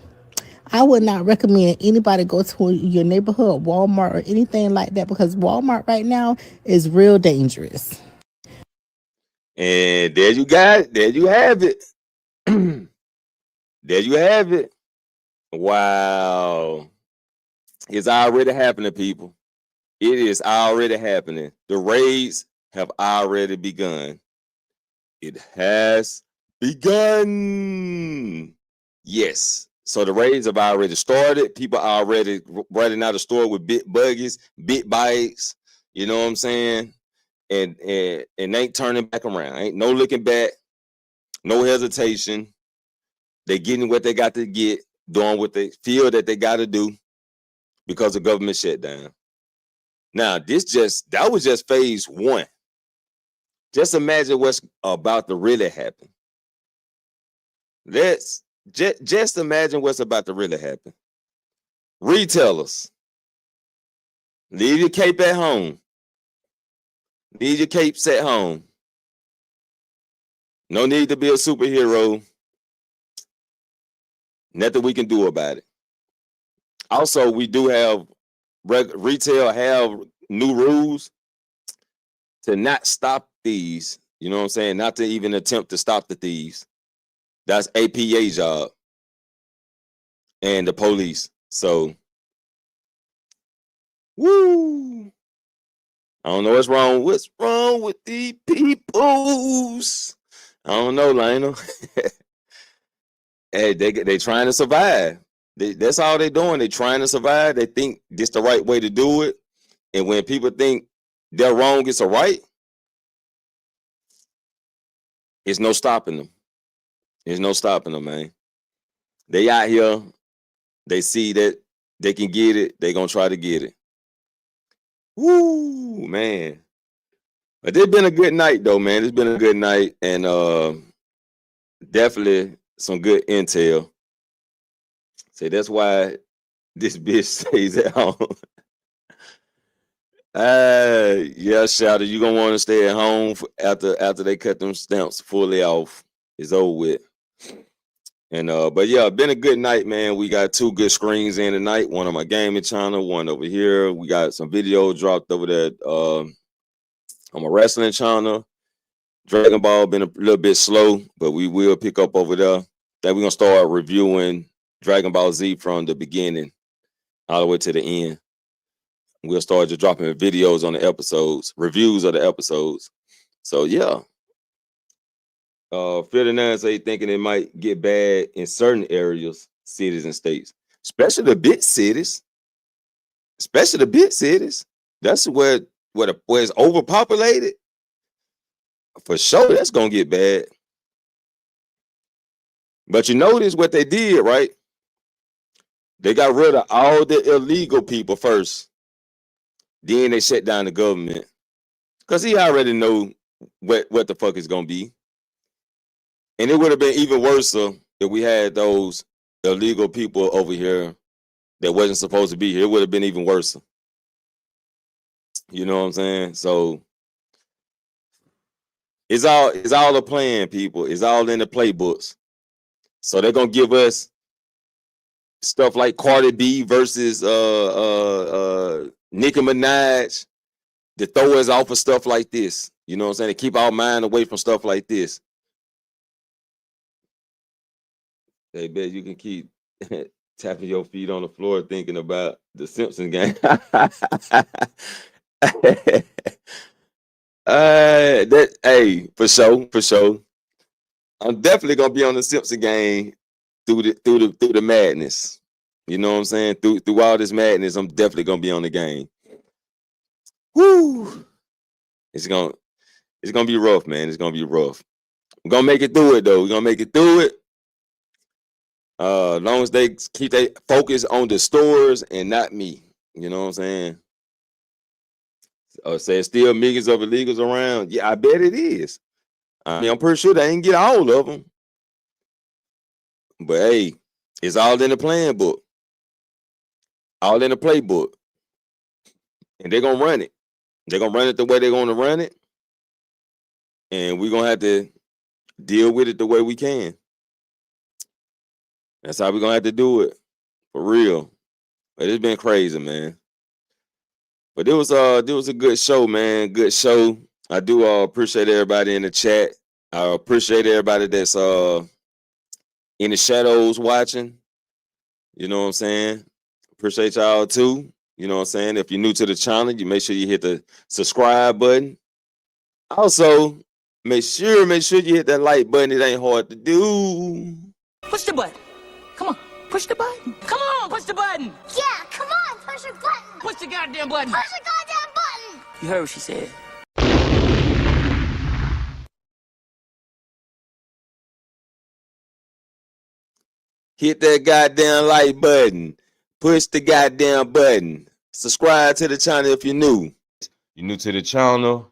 I would not recommend anybody go to your neighborhood Walmart or anything like that because Walmart right now is real dangerous. And there you got it. There you have it. There you have it. Wow. It's already happening, people. It is already happening. The raids have already begun. It has begun. Yes. So the raids have already started. People are already running out of the store with big buggies, big bikes. You know what I'm saying? And ain't turning back around. Ain't no looking back. No hesitation. They getting what they got to get, doing what they feel that they got to do because of government shutdown. Now, that was just phase one. Just imagine what's about to really happen. Let's just imagine what's about to really happen. Retailers, leave your cape at home. Leave your capes at home. No need to be a superhero. Nothing we can do about it. Also, we do have retail have new rules to not stop thieves. You know what I'm saying? Not to even attempt to stop the thieves. That's APA job and the police. So, woo! I don't know what's wrong. What's wrong with these peoples? I don't know, Lionel. Hey, they trying to survive. That's all they doing. They trying to survive. They think this the right way to do it. And when people think they're wrong, it's a right, it's no stopping them. There's no stopping them, man. They out here. They see that they can get it. They gonna try to get it. Woo, man. But it's been a good night, though, man. It's been a good night, and definitely some good intel. See, that's why this bitch stays at home. Yeah, Shadow, you gonna want to stay at home after they cut them stamps fully off. It's over with. And but yeah, been a good night, man. We got 2 good screens in tonight. One on my gaming channel, one over here. We got some video dropped over there on my wrestling channel. Dragon Ball been a little bit slow, but we will pick up over there. Then we're gonna start reviewing Dragon Ball Z from the beginning all the way to the end. We'll start just dropping videos on the episodes, reviews of the episodes. So yeah. 59 say thinking it might get bad in certain areas, cities, and states, especially the big cities. Especially the big cities. That's where it's overpopulated. For sure, that's gonna get bad. But you notice what they did, right? They got rid of all the illegal people first. Then they shut down the government. Because he already know what the fuck is gonna be. And it would have been even worse if we had those illegal people over here that wasn't supposed to be here. It would have been even worse. You know what I'm saying? So it's all a plan, people. It's all in the playbooks. So they're gonna give us stuff like Cardi B versus Nicki Minaj to throw us off of stuff like this. You know what I'm saying? To keep our mind away from stuff like this. Hey, bet you can keep tapping your feet on the floor thinking about the Simpsons game. For sure. I'm definitely gonna be on the Simpsons game through the madness. You know what I'm saying? Through all this madness, I'm definitely gonna be on the game. Woo! It's gonna be rough, man. It's gonna be rough. We're gonna make it through it, though. We're gonna make it through it. As long as they keep their focus on the stores and not me. You know what I'm saying? Say it's still millions of illegals around. Yeah, I bet it is. I mean, I'm pretty sure they ain't get all of them. But hey, it's all in the plan book. All in the playbook. And they're gonna run it. They're gonna run it the way they're gonna run it. And we're gonna have to deal with it the way we can. That's how we're gonna have to do it. For real. But it's been crazy, man. But it was a good show, man. Good show. I do appreciate everybody in the chat. I appreciate everybody that's in the shadows watching. You know what I'm saying? Appreciate y'all too. You know what I'm saying? If you're new to the channel, you make sure you hit the subscribe button. Also, make sure you hit that like button. It ain't hard to do. Push the button. Come on, push the button. Come on, push the button. Yeah, come on, push the button. Push the goddamn button. Push the goddamn button. You heard what she said. Hit that goddamn like button. Push the goddamn button. Subscribe to the channel if you're new. You're new to the channel.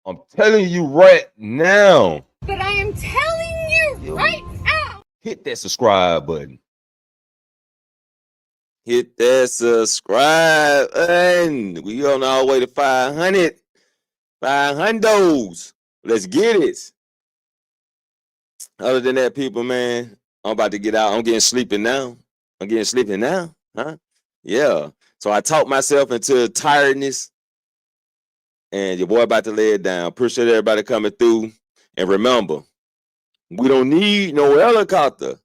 I'm telling you right now. But I am telling you right now. Hit that subscribe button. Hit that subscribe button. We on our way to 500. 500. Let's get it. Other than that, people, man, I'm about to get out. I'm getting sleepy now. Huh? Yeah. So I talked myself into tiredness. And your boy about to lay it down. Appreciate everybody coming through. And remember, we don't need no helicopter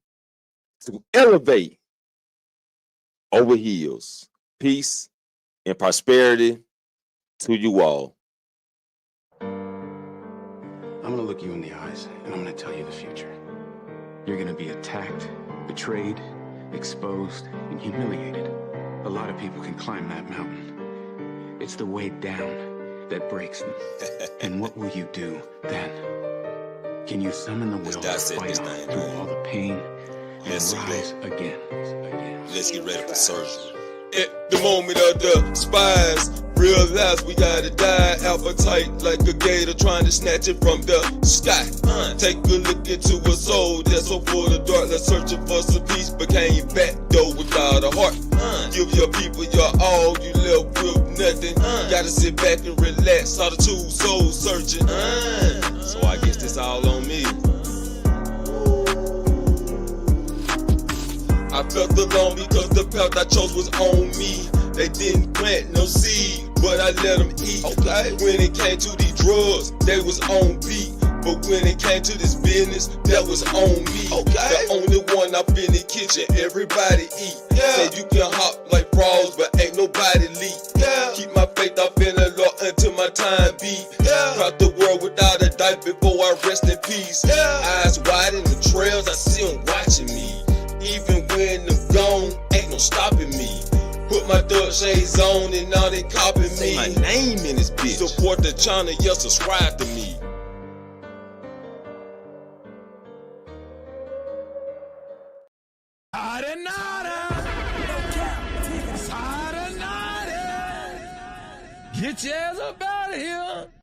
to elevate over hills. Peace and prosperity to you all. I'm gonna look you in the eyes and I'm gonna tell you the future. You're gonna be attacked, betrayed, exposed, and humiliated. A lot of people can climb that mountain. It's the way down that breaks them. And what will you do then? Can you summon the will to fight through all the pain and rise again? Let's get ready for surgery. At the moment of the spies, realize we gotta die. Appetite like a gator trying to snatch it from the sky. Take a look into a soul that's so full of darkness, searching for some peace, but came back though without a heart. Give your people your all, you left with nothing. Gotta sit back and relax, solitude, soul searching. So I guess that's all on me. I felt alone because the path I chose was on me. They didn't plant no seed, but I let them eat. Okay. When it came to these drugs, they was on beat. But when it came to this business, that was on me. Okay. The only one up in the kitchen, everybody eat. Say you can hop like frogs, but ain't nobody leak. Keep my faith up in the Lord until my time beat. Cross the world without a dice before I rest in peace. Eyes wide in the trails, I see them watching me. Even when I'm gone, ain't no stopping me. Put my thug shades on and now they copying me. My name in this bitch. Support the channel, yeah, subscribe to me. Get your ass up out of here.